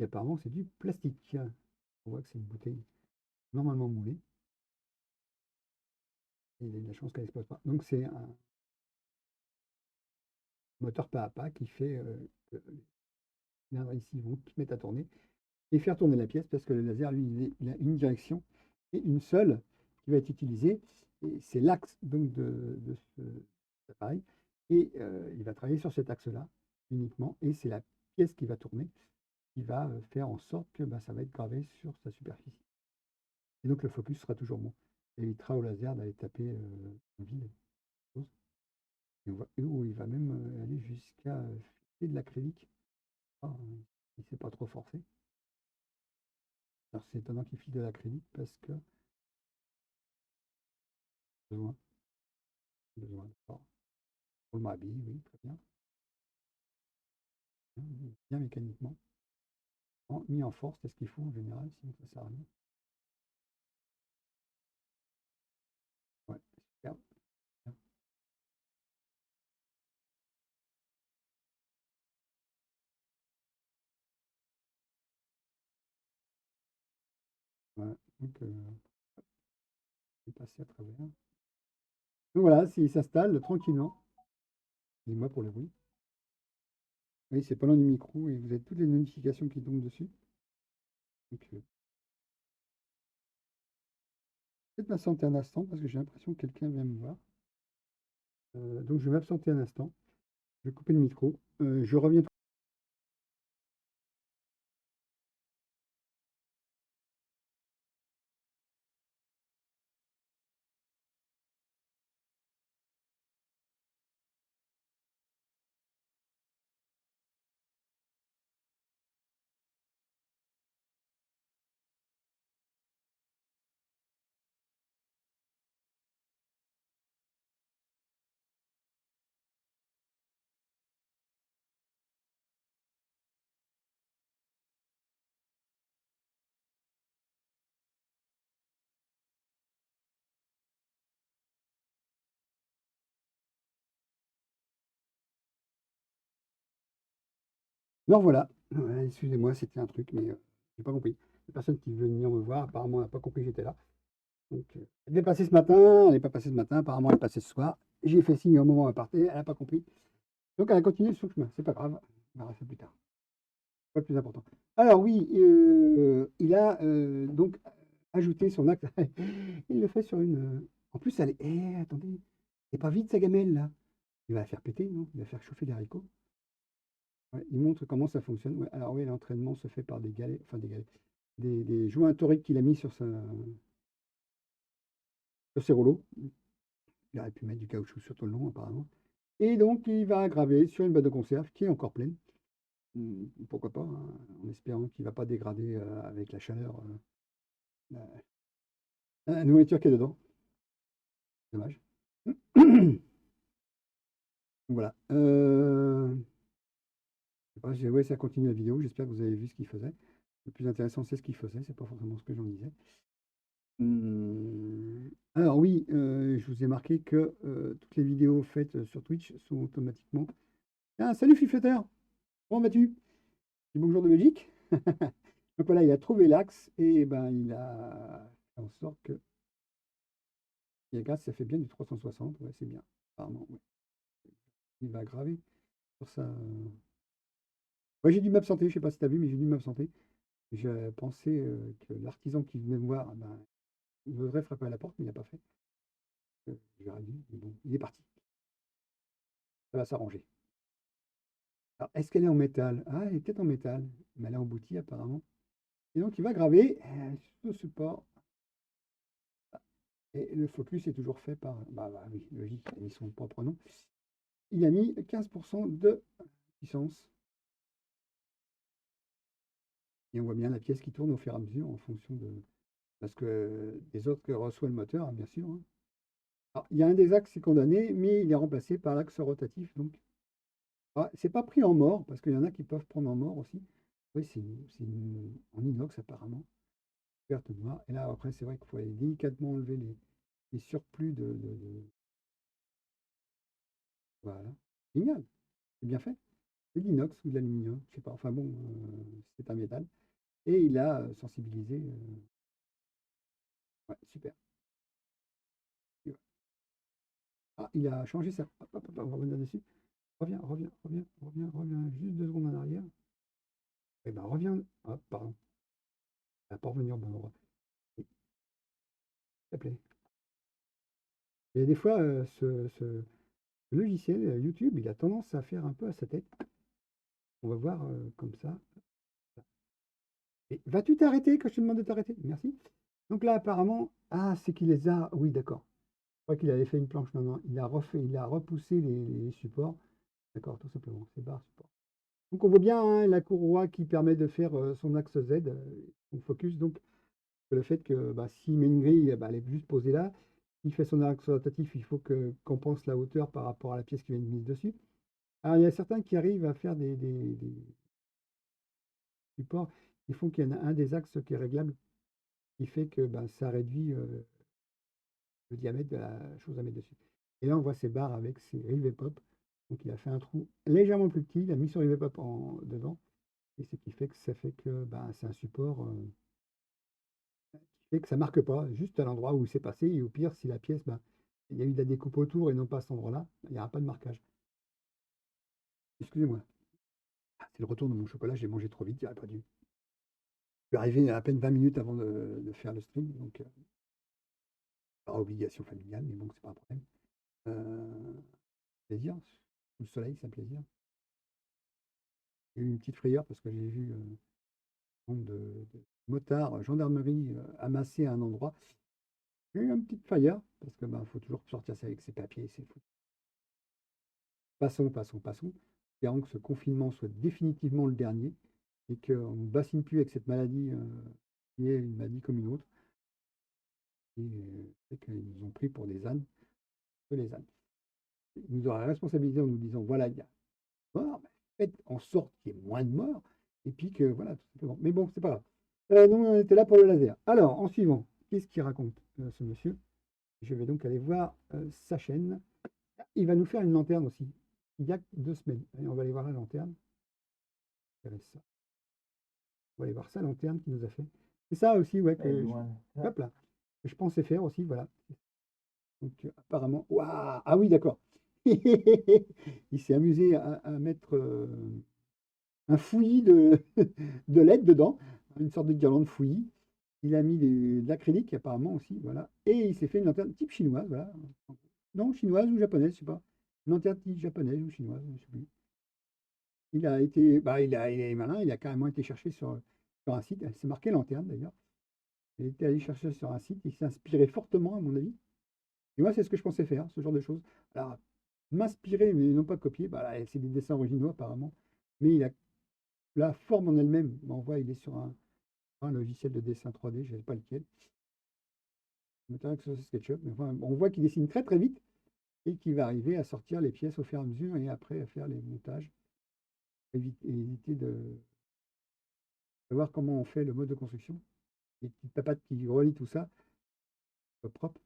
Et apparemment, c'est du plastique. On voit que c'est une bouteille normalement moulée. Et il a de la chance qu'elle n'explose pas. Donc, c'est un moteur pas à pas qui fait que les cylindres ici vont se mettre à tourner et faire tourner la pièce parce que le laser, lui, il a une direction et une seule qui va être utilisée. Et c'est l'axe donc de cet appareil. Et il va travailler sur cet axe-là uniquement. Et c'est la pièce qui va tourner qui va faire en sorte que bah, ça va être gravé sur sa superficie. Et donc le focus sera toujours bon. Ça évitera au laser d'aller taper en vide. Et on voit où il va même aller jusqu'à fixer de l'acrylique. Ah, il ne s'est pas trop forcé. Alors c'est étonnant qu'il file de l'acrylique parce que besoin, besoin. D'accord. Pour le m'habille, oui, très bien. Bien mécaniquement. Mis en force, c'est ce qu'il faut en général, sinon ça sert à rien. Donc, je vais passer à travers. Donc voilà, s'il s'installe tranquillement. Excusez-moi pour le bruit. Oui, c'est pas loin du micro et vous avez toutes les notifications qui tombent dessus. Donc, peut-être m'absenter un instant parce que j'ai l'impression que quelqu'un vient me voir. Donc, je vais m'absenter un instant. Je vais couper le micro. Je reviens. Non, voilà. Ouais, excusez-moi, c'était un truc, mais j'ai pas compris. La personne qui veut venir me voir, apparemment, n'a pas compris que j'étais là. Donc, elle est passée ce matin, elle n'est pas passée ce matin, apparemment, elle est passée ce soir. J'ai fait signe au moment où elle partait, elle n'a pas compris. Donc, elle a continué sur le chemin. C'est pas grave, on verra ça plus tard. Pas le plus important. Alors, oui, il a donc ajouté son acte. Il le fait sur une. En plus, elle est. Attendez, c'est pas vide sa gamelle là. Il va la faire péter, non? Il va faire chauffer les haricots. Ouais, il montre comment ça fonctionne. Ouais, alors oui, l'entraînement se fait par des galets, enfin des galets, des joints toriques qu'il a mis sur ses rouleaux. Il aurait pu mettre du caoutchouc sur tout le long, apparemment. Et donc, il va graver sur une boîte de conserve qui est encore pleine. Pourquoi pas, hein, en espérant qu'il ne va pas dégrader avec la chaleur la nourriture qui est dedans. Dommage. Voilà. Je sais pas, ouais, ça continue la vidéo. J'espère que vous avez vu ce qu'il faisait. Le plus intéressant, c'est ce qu'il faisait. C'est pas forcément ce que j'en disais. Alors oui, je vous ai marqué que toutes les vidéos faites sur Twitch sont automatiquement. Ah, salut Fifleter! Comment vas-tu? Dis bonjour de Belgique. Donc voilà, il a trouvé l'axe et ben il a fait en sorte que. Et regarde, ça fait bien du 360. Ouais, c'est bien. Apparemment, ouais. Il va graver sur ça. Ouais, j'ai dû m'absenter. Je sais pas si tu as vu, mais j'ai dû m'absenter. J'ai pensé que l'artisan qui venait me voir, ben, il voudrait frapper à la porte, mais il n'a pas fait. J'aurais dû, mais bon, il est parti. Ça va s'arranger. Alors, est-ce qu'elle est en métal? Ah, elle est peut-être en métal, mais elle est emboutie apparemment. Et donc, il va graver ce support. Et le focus est toujours fait par. Bah oui, logique, il a mis son propre nom. Il a mis 15% de puissance. Et on voit bien la pièce qui tourne au fur et à mesure en fonction de. Parce que des autres que reçoit le moteur, hein, bien sûr, hein. Alors, il y a un des axes qui est condamné, mais il est remplacé par l'axe rotatif. Donc, c'est pas pris en mort, parce qu'il y en a qui peuvent prendre en mort aussi. Oui, en inox apparemment. Verte noire. Et là, après, c'est vrai qu'il faut aller délicatement enlever les surplus Voilà. Génial, c'est bien fait. C'est de l'inox ou de l'aluminium, je sais pas. Enfin bon, c'est un métal. Et il a sensibilisé. Ouais, super. Et ouais. Ah, il a changé sa. Hop, hop, hop, on va revenir dessus. Reviens, reviens, reviens, reviens, reviens. Juste 2 secondes en arrière. Eh ben, reviens. Hop, pardon. Il va pas revenir au bon endroit. S'il te plaît. Et des fois, ce logiciel, YouTube, il a tendance à faire un peu à sa tête. On va voir comme ça. Et vas-tu t'arrêter quand je te demande de t'arrêter? Merci. Donc là, apparemment, ah, c'est qu'il les a. Oui, d'accord. Je crois qu'il avait fait une planche. Non, non, il a refait, il a repoussé les supports. D'accord, tout simplement. C'est barre support. Donc on voit bien hein, la courroie qui permet de faire son axe Z, son focus. Donc le fait que bah, s'il met une grille, bah, elle est juste posée là. Il fait son axe rotatif, il faut qu'on pense la hauteur par rapport à la pièce qui vient de mise dessus. Alors il y a certains qui arrivent à faire des supports qui font qu'il y en a un des axes qui est réglable, qui fait que bah, ça réduit le diamètre de la chose à mettre dessus. Et là, on voit ces barres avec ses rivets pop. Donc, il a fait un trou légèrement plus petit, il a mis son rivet pop dedans. Et ce qui fait que ça fait que bah, c'est un support qui et que ça marque pas, juste à l'endroit où c'est passé et au pire, si la pièce, ben, il y a eu de la découpe autour et non pas à cet endroit-là, il n'y aura pas de marquage. Excusez-moi. Ah, c'est le retour de mon chocolat, j'ai mangé trop vite, j'aurais pas dû. Je suis arrivé à peine 20 minutes avant de faire le stream, donc par obligation familiale, mais bon, c'est pas un problème. Plaisir, sous le soleil, c'est un plaisir. J'ai eu une petite frayeur parce que j'ai vu un nombre de motards, gendarmerie amassés à un endroit. J'ai eu une petite frayeur parce que ben, faut toujours sortir ça avec ses papiers, c'est fou. Passons, passons, passons. Espérons que ce confinement soit définitivement le dernier et qu'on ne nous bassine plus avec cette maladie qui est une maladie comme une autre. Et c'est qu'ils nous ont pris pour des ânes, que les ânes. Ils nous auraient responsabilisés en nous disant voilà, il y a mort, bah, faites en sorte qu'il y ait moins de morts, et puis que voilà, tout simplement. Mais bon, c'est pas grave. Nous, on était là pour le laser. Alors, en suivant, qu'est-ce qu'il raconte, ce monsieur? Je vais donc aller voir sa chaîne. Il va nous faire une lanterne aussi. Il y a 2 semaines. Allez, on va aller voir la lanterne. Ça. On va aller voir sa lanterne qu'il nous a fait. C'est ça aussi, ouais, que
Maybe
je,
one.
hop là, que je pensais faire aussi, voilà. Donc, apparemment, waouh, ah oui, d'accord. Il s'est amusé à mettre un fouillis de LED dedans, une sorte de guirlande fouillis. Il a mis de l'acrylique apparemment aussi, voilà. Et il s'est fait une lanterne type chinoise, voilà. Non, chinoise ou japonaise, je sais pas. Une lanterne type japonaise ou chinoise, je sais plus. Il a été, bah, il est malin, il a carrément été chercher sur un site. C'est marqué lanterne d'ailleurs. Il était allé chercher sur un site, il s'est inspiré fortement, à mon avis. Et moi, c'est ce que je pensais faire, ce genre de choses. Alors, m'inspirer, mais non pas copier, bah, là, c'est des dessins originaux apparemment. Mais il a la forme en elle-même, on voit, il est sur un logiciel de dessin 3D, je ne sais pas lequel. Je m'étonnerais que ce soit SketchUp, mais enfin, on voit qu'il dessine très très vite et qu'il va arriver à sortir les pièces au fur et à mesure et après à faire les montages. Éviter de voir comment on fait le mode de construction. Les petites papates qui relient tout ça, pas propre.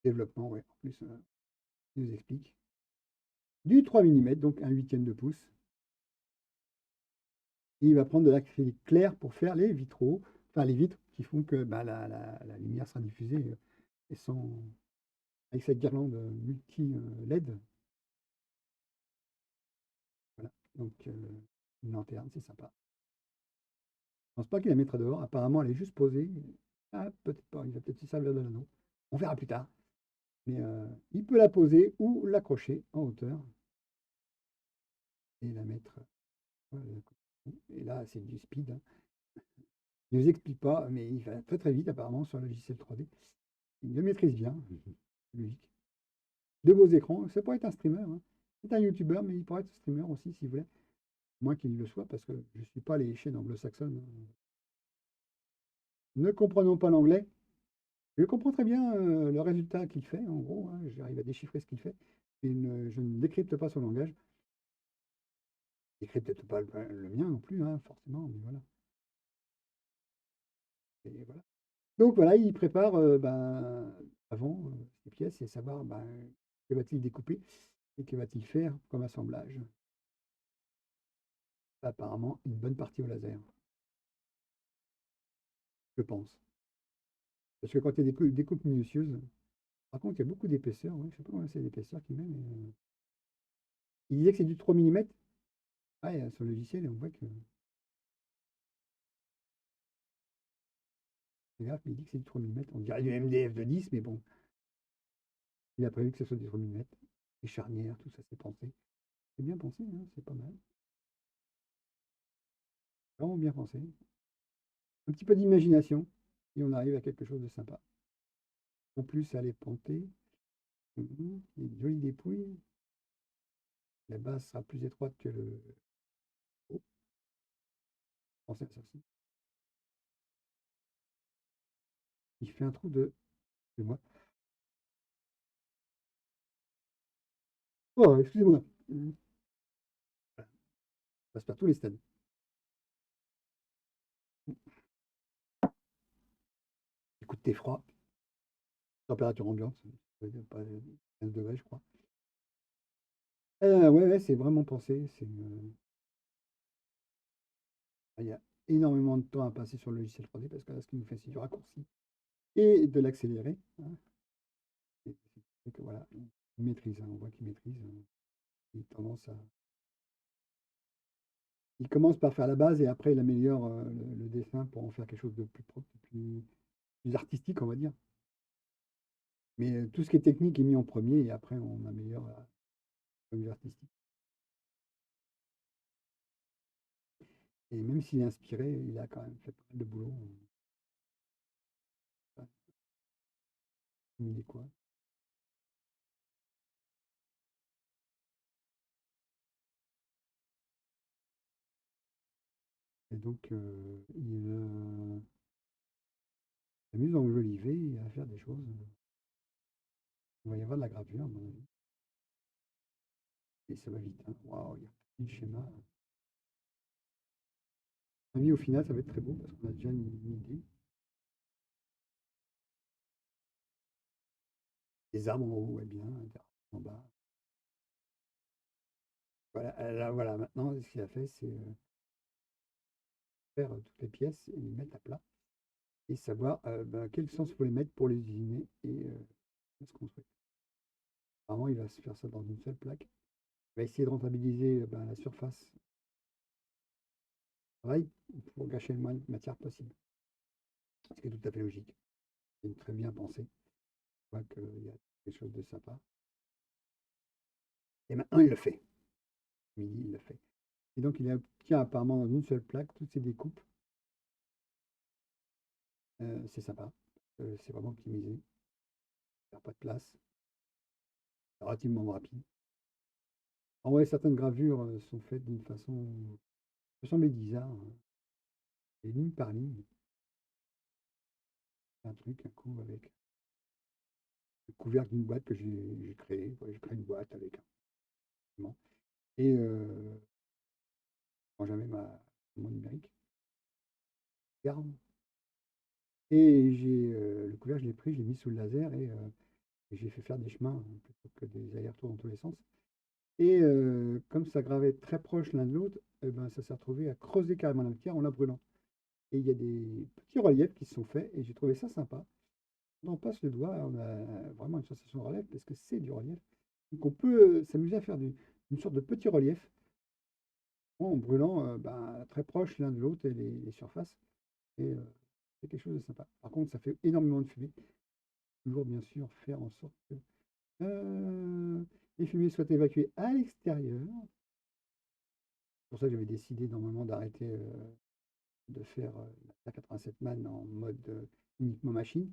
Développement, ouais, en plus, il nous explique. Du 3 mm, donc un huitième de pouce. Et il va prendre de l'acrylique clair pour faire les vitraux, enfin les vitres qui font que bah, la lumière sera diffusée et sans, avec cette guirlande multi-LED. Voilà, donc une lanterne, c'est sympa. Je pense pas qu'il la mettra dehors. Apparemment, elle est juste posée. Ah, peut-être pas. Il va peut-être se servir de l'anneau. On verra plus tard. Mais il peut la poser ou l'accrocher en hauteur et la mettre. Voilà, et là, c'est du speed, hein. Il ne nous explique pas, mais il va très très vite apparemment sur le logiciel 3D. Il le maîtrise bien, logique. De beaux écrans, ça pourrait être un streamer, hein. C'est un youtubeur, mais il pourrait être streamer aussi s'il voulait. Moins qu'il le soit, parce que je ne suis pas les chaînes anglo-saxonnes, hein. Ne comprenons pas l'anglais. Je comprends très bien le résultat qu'il fait, en gros, hein, j'arrive à déchiffrer ce qu'il fait, et je ne décrypte pas son langage. Je ne décrypte peut-être pas le mien non plus, hein, forcément, mais voilà. Et voilà. Donc voilà, il prépare ben, avant ces pièces et savoir ben, que va-t-il découper et que va-t-il faire comme assemblage. Apparemment, une bonne partie au laser, je pense. Parce que quand il y a des découpes minutieuses, par contre, il y a beaucoup d'épaisseur, ouais, je ne sais pas combien c'est d'épaisseur qu'il met, mais il disait que c'est du 3 mm. Ah, et, sur le logiciel, on voit que. C'est grave, mais il dit que c'est du 3 mm. On dirait du MDF de 10, mais bon, il a prévu que ce soit du 3 mm. Les charnières, tout ça, c'est pensé. C'est bien pensé, hein, c'est pas mal. Vraiment bien pensé. Un petit peu d'imagination, et on arrive à quelque chose de sympa. En plus, elle est pentée. Il y a une jolie dépouille. La base sera plus étroite que le haut. Pensez à ça aussi. Il fait un trou de moi. Oh, excusez-moi. Voilà. Ça passe par tous les stades. Écoute, t'es froid. Température ambiante. Ça veut dire pas 15 degrés, je crois. Ouais, ouais, c'est vraiment pensé. C'est énormément de temps à passer sur le logiciel 3D parce que là, ce qui nous fait, c'est du raccourci et de l'accélérer, hein. Et c'est que voilà, il maîtrise, hein, on voit qu'il maîtrise. Il a tendance à. Il commence par faire la base et après il améliore le dessin pour en faire quelque chose de plus propre, plus artistique, on va dire. Mais tout ce qui est technique est mis en premier et après on améliore la point de vue artistique. Et même s'il est inspiré, il a quand même fait pas mal de boulot. Enfin, il est quoi? Et donc il s'amuse dans l'olivet à faire des choses. Il va y avoir de la gravure, à mon avis. Et ça va vite, hein. Waouh, il y a un petit schéma. À mon avis, au final, ça va être très beau parce qu'on a déjà une idée. Des arbres en haut, ouais, bien, des arbres en bas. Voilà, là, voilà, maintenant, ce qu'il a fait, c'est faire toutes les pièces et les mettre à plat et savoir ben, quel sens il faut les mettre pour les usiner et se construire. Apparemment, il va se faire ça dans une seule plaque. Il va essayer de rentabiliser ben, la surface du travail pour gâcher le moins de matière possible. Ce qui est tout à fait logique. C'est très bien pensé. Je vois qu'il y a quelque chose de sympa. Et maintenant, il le fait. Midi, il le fait. Et donc, il obtient apparemment dans une seule plaque toutes ces découpes. C'est sympa. C'est vraiment optimisé. Il n'y a pas de place. C'est relativement rapide. En vrai, certaines gravures sont faites d'une façon qui peut sembler bizarre, hein. Et ligne par ligne. Un truc, un coup, avec le couvercle d'une boîte que j'ai créé. Ouais, j'ai créé une boîte avec un document. Et quand j'avais mon numérique, garde. Et le couvercle, je l'ai pris, je l'ai mis sous le laser et j'ai fait faire des chemins hein, plutôt que des allers-retours dans tous les sens. Et comme ça gravait très proche l'un de l'autre, eh ben, ça s'est retrouvé à creuser carrément la matière en la brûlant. Et il y a des petits reliefs qui se sont faits et j'ai trouvé ça sympa. Quand on passe le doigt, on a vraiment une sensation de relief parce que c'est du relief. Donc on peut s'amuser à faire une sorte de petit relief en brûlant ben, très proche l'un de l'autre et les surfaces. Et c'est quelque chose de sympa. Par contre, ça fait énormément de fumée. Toujours bien sûr faire en sorte que les fumées soient évacuées à l'extérieur. C'est pour ça que j'avais décidé normalement d'arrêter de faire la 87 man en mode uniquement machine.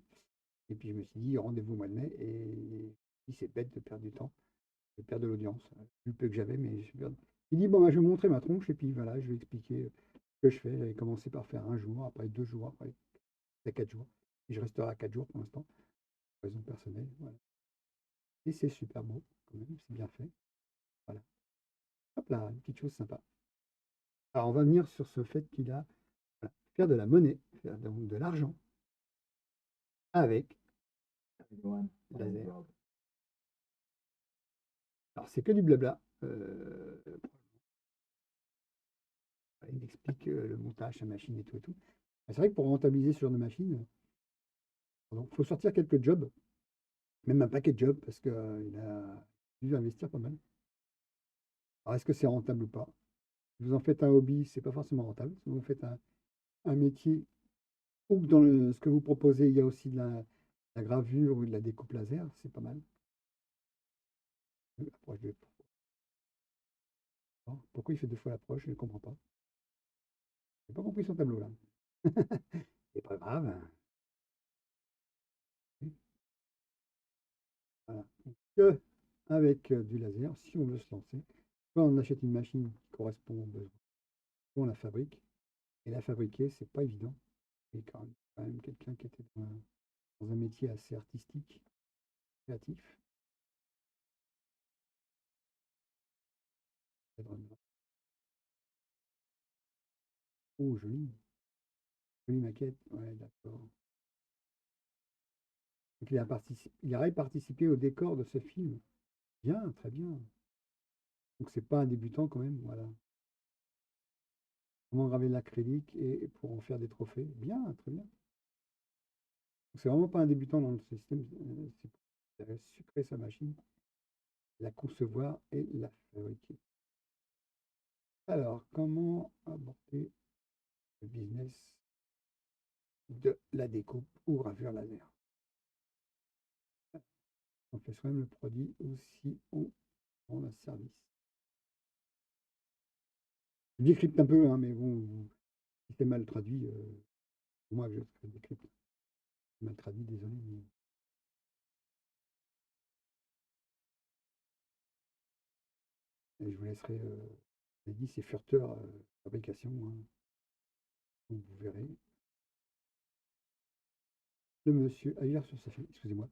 Et puis je me suis dit, rendez-vous au mois de mai. Et si c'est bête de perdre du temps, de perdre de l'audience. Du peu que j'avais, mais je perds. Il dit, bon, bah, je vais vous montrer ma tronche. Et puis voilà, je vais expliquer ce que je fais. J'avais commencé par faire un jour, après 2 jours, après 4 jours. Et je resterai à 4 jours pour l'instant, pour raison personnelle. Voilà. Et c'est super beau, quand même, c'est bien fait. Voilà. Hop là, une petite chose sympa. Alors on va venir sur ce fait qu'il a voilà, faire de la monnaie, faire donc de l'argent avec
Everyone.
laser. Alors c'est que du blabla. Il explique le montage, sa machine et tout et tout. C'est vrai que pour rentabiliser ce genre de machine, il faut sortir quelques jobs, même un paquet de jobs, parce qu'il a dû investir pas mal. Alors est-ce que c'est rentable ou pas? Si vous en faites un hobby, c'est pas forcément rentable. Si vous en faites un métier, ou que dans ce que vous proposez, il y a aussi de la gravure ou de la découpe laser, c'est pas mal. L'approche pourquoi il fait 2 fois l'approche? Je ne comprends pas. J'ai pas compris son tableau là. C'est pas grave. Voilà. Donc, avec du laser, si on veut se lancer, soit on achète une machine qui correspond aux besoins, soit on la fabrique. Et la fabriquer, c'est pas évident. Et quand même quelqu'un qui était dans un métier assez artistique, créatif. Oh, joli. Jolie maquette. Ouais, d'accord. Donc il aurait participé au décor de ce film. Bien, très bien. Donc c'est pas un débutant quand même, voilà. comment graver l'acrylique et pour en faire des trophées. Bien, très bien. C'est vraiment pas un débutant dans le système, c'est pour sucrer sa machine, la concevoir et la fabriquer. Alors, comment aborder le business de la découpe ou gravure laser? On fait soi-même le produit ou si on rend un service. Je décrypte un peu, hein, mais bon, si c'est mal traduit, moi je décrypte. Mal traduit, désolé. Et je vous laisserai, j'ai dit, c'est Furteur fabrication, hein, donc vous verrez. Le monsieur ailleurs sur sa fille, excusez-moi.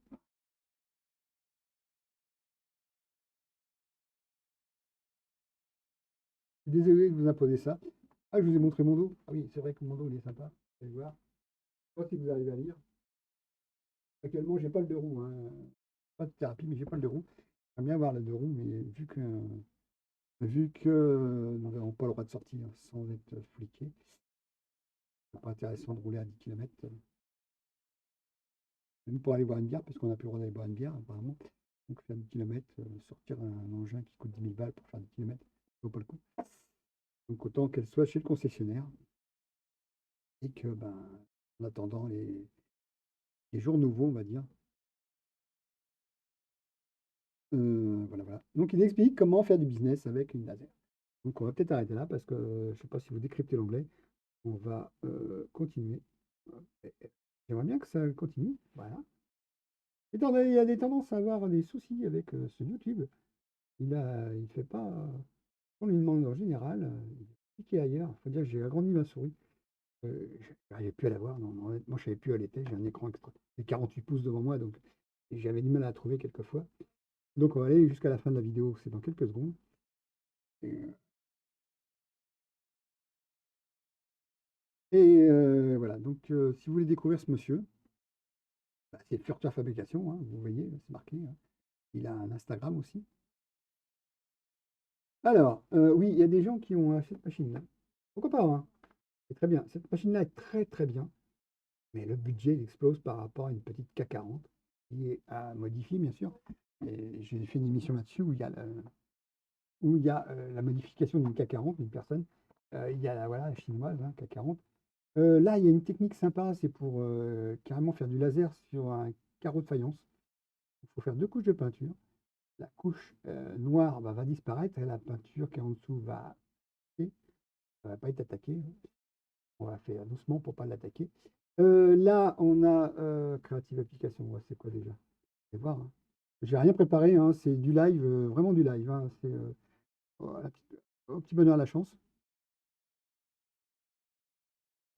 Désolé de vous imposer ça. Ah, je vous ai montré mon dos. Ah oui, c'est vrai que mon dos, il est sympa. Vous allez voir. Je sais pas si vous arrivez à lire. Actuellement, j'ai pas le deux roues, hein. Pas de thérapie, mais j'ai pas le deux roues. J'aime bien avoir le deux roues, mais vu que nous n'avons pas le droit de sortir sans être fliqués, c'est pas intéressant de rouler à 10 km. Même pour aller boire une bière, parce qu'on n'a plus le droit d'aller boire une bière, apparemment. Donc faire 10 km, sortir un engin qui coûte 10 000 balles pour faire 10 km, ça vaut pas le coup. Donc autant qu'elle soit chez le concessionnaire et que, ben, en attendant les jours nouveaux, on va dire. Voilà, voilà. Donc il explique comment faire du business avec une laser. Donc on va peut-être arrêter là parce que je ne sais pas si vous décryptez l'anglais. On va continuer. J'aimerais bien que ça continue. Voilà. Il y a des tendances à avoir des soucis avec ce YouTube. Il fait pas. On lui demande en général, il est cliqué ailleurs. Il faut dire que j'ai agrandi ma souris. Je n'arrivais plus à la voir. Non, non, honnêtement, je ne savais plus où elle était. J'ai un écran extra. C'est 48 pouces devant moi, donc j'avais du mal à la trouver quelquefois. Donc on va aller jusqu'à la fin de la vidéo, c'est dans quelques secondes. Et, voilà, donc si vous voulez découvrir ce monsieur, bah, c'est Furteur Fabrication, hein, vous voyez, c'est marqué, hein. Il a un Instagram aussi. Alors, oui, il y a des gens qui ont cette machine-là. Pourquoi pas, hein? C'est très bien. Cette machine-là est très très bien, mais le budget il explose par rapport à une petite K40 qui est à modifier, bien sûr. Et j'ai fait une émission là-dessus où il y a la modification d'une K40, d'une personne. Il y a la chinoise, hein, K40. Là, il y a une technique sympa, c'est pour carrément faire du laser sur un carreau de faïence. Il faut faire 2 couches de peinture. La couche noire va disparaître et la peinture qui est en dessous ça va pas être attaquée. On va faire doucement pour pas l'attaquer. Là, on a Creative Application. Ouais, c'est quoi déjà? Vous allez voir, hein. J'ai rien préparé, hein, c'est du live, vraiment du live, hein. C'est voilà, au petit bonheur la chance.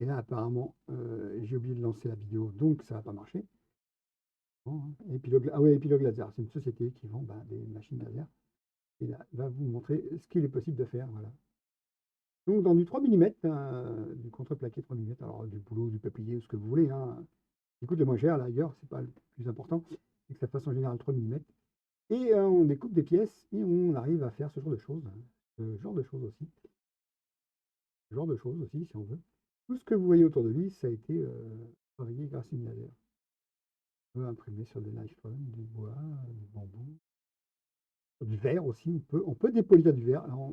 Et là, apparemment, j'ai oublié de lancer la vidéo, donc ça va pas marcher. Bon, hein. Epilogue Laser, c'est une société qui vend des machines laser. Et là, il va vous montrer ce qu'il est possible de faire. Voilà. Donc, dans du 3 mm, du contreplaqué 3 mm, alors du boulot, du papier, ou ce que vous voulez, hein. Ce qui coûte le moins cher, là, ailleurs, c'est pas le plus important, c'est que ça fasse en général 3 mm. Et on découpe des pièces et on arrive à faire ce genre de choses, hein. Ce genre de choses aussi. Ce genre de choses aussi, si on veut. Tout ce que vous voyez autour de lui, ça a été travaillé grâce à une laser. On peut imprimer sur des iPhones, du bois, du bambou, du verre aussi. On peut dépolir du verre. Alors,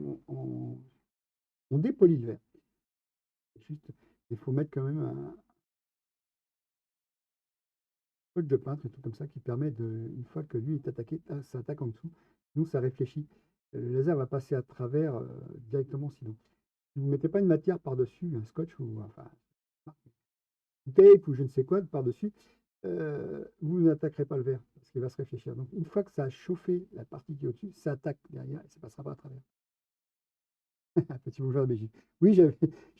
on dépolit le verre. Juste, il faut mettre quand même un coach de peintre et tout comme ça qui permet une fois que lui est attaqué, ça attaque en dessous. Nous, ça réfléchit. Le laser va passer à travers directement sinon. Si vous ne mettez pas une matière par-dessus, un scotch ou enfin une tape ou je ne sais quoi par-dessus, vous n'attaquerez pas le verre parce qu'il va se réfléchir. Donc une fois que ça a chauffé la partie qui est au-dessus, ça attaque derrière et ça ne passera pas à travers. Petit bonjour à Belgique. Oui, je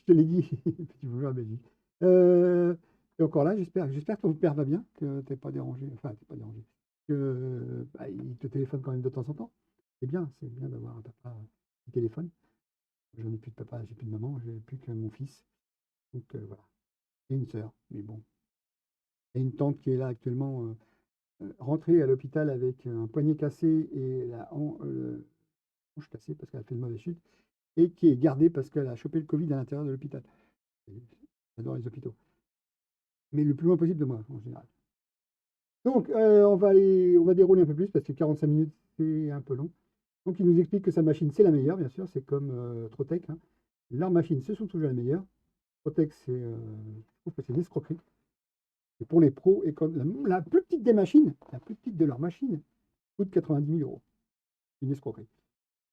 te l'ai dit, petit bonjour à Belgique. Et encore là, j'espère que ton père va bien, que tu n'es pas dérangé, enfin, tu pas dérangé, que il te téléphone quand même de temps en temps. C'est bien d'avoir un papa qui téléphone. J'en ai plus de papa, j'ai plus de maman, j'ai plus que mon fils. Donc voilà. Et une sœur, mais bon. Et une tante qui est là actuellement, rentrée à l'hôpital avec un poignet cassé et la hanche cassée parce qu'elle a fait une mauvaise chute. et qui est gardée parce qu'elle a chopé le Covid à l'intérieur de l'hôpital. J'adore les hôpitaux. Mais le plus loin possible de moi, en général. Donc, on va dérouler un peu plus parce que 45 minutes, c'est un peu long. Donc, il nous explique que sa machine, c'est la meilleure, bien sûr. C'est comme Trotec, hein. Leurs machines, ce sont toujours les meilleures. Trotec, je trouve que c'est une escroquerie. Et pour les pros, et comme la plus petite des machines, la plus petite de leurs machines, coûte 90 000 euros. C'est une escroquerie.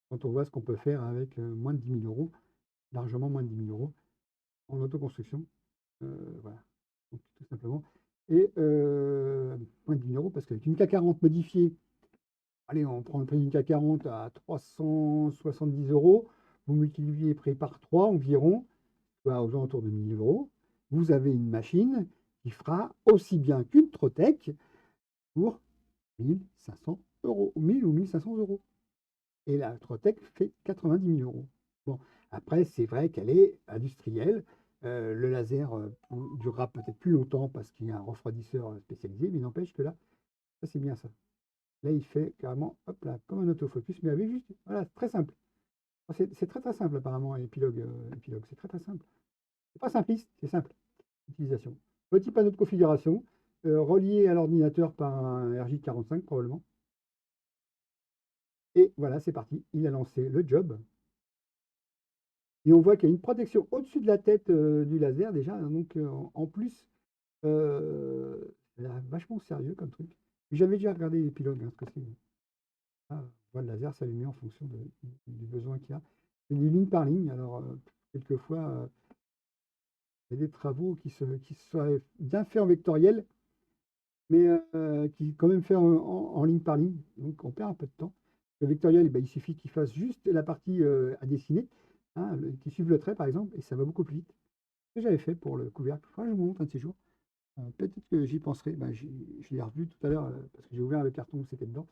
Quand on voit ce qu'on peut faire avec moins de 10 000 euros, largement moins de 10 000 euros en autoconstruction. Voilà. Donc, tout simplement. Et moins de 10 000 euros parce qu'avec une K40 modifiée, allez, on prend le prix d'une K40 à 370 euros, vous multipliez le prix par 3 environ, soit aux alentours de 1000 euros, vous avez une machine qui fera aussi bien qu'une Trotec pour 1500 euros, 1000 ou 1500 euros. Et la Trotec fait 90 000 euros. Bon, après, c'est vrai qu'elle est industrielle. Le laser durera peut-être plus longtemps parce qu'il y a un refroidisseur spécialisé, mais il n'empêche que là, ça c'est bien ça. Là, il fait carrément, hop là, comme un autofocus, mais avec juste, voilà, très simple. C'est très très simple apparemment, épilogue, c'est très très simple. C'est pas simpliste, c'est simple. Utilisation. Petit panneau de configuration, relié à l'ordinateur par un RJ45 probablement. Et voilà, c'est parti. Il a lancé le job. Et on voit qu'il y a une protection au-dessus de la tête du laser déjà. Donc en plus, ça a l'air vachement sérieux comme truc. J'avais déjà regardé l'épilogue, hein, ce que c'est. Ah, on voit le laser s'allumer en fonction du besoin qu'il y a. C'est du ligne par ligne. Alors, quelquefois, il y a des travaux qui seraient bien faits en vectoriel, mais qui quand même fait en ligne par ligne. Donc, on perd un peu de temps. Le vectoriel, eh ben, il suffit qu'il fasse juste la partie à dessiner, hein, qui suive le trait, par exemple, et ça va beaucoup plus vite. Ce que j'avais fait pour le couvercle, je vous montre un de ces jours. Peut-être que j'y penserai. Ben, je l'ai revu tout à l'heure parce que j'ai ouvert le carton où c'était dedans.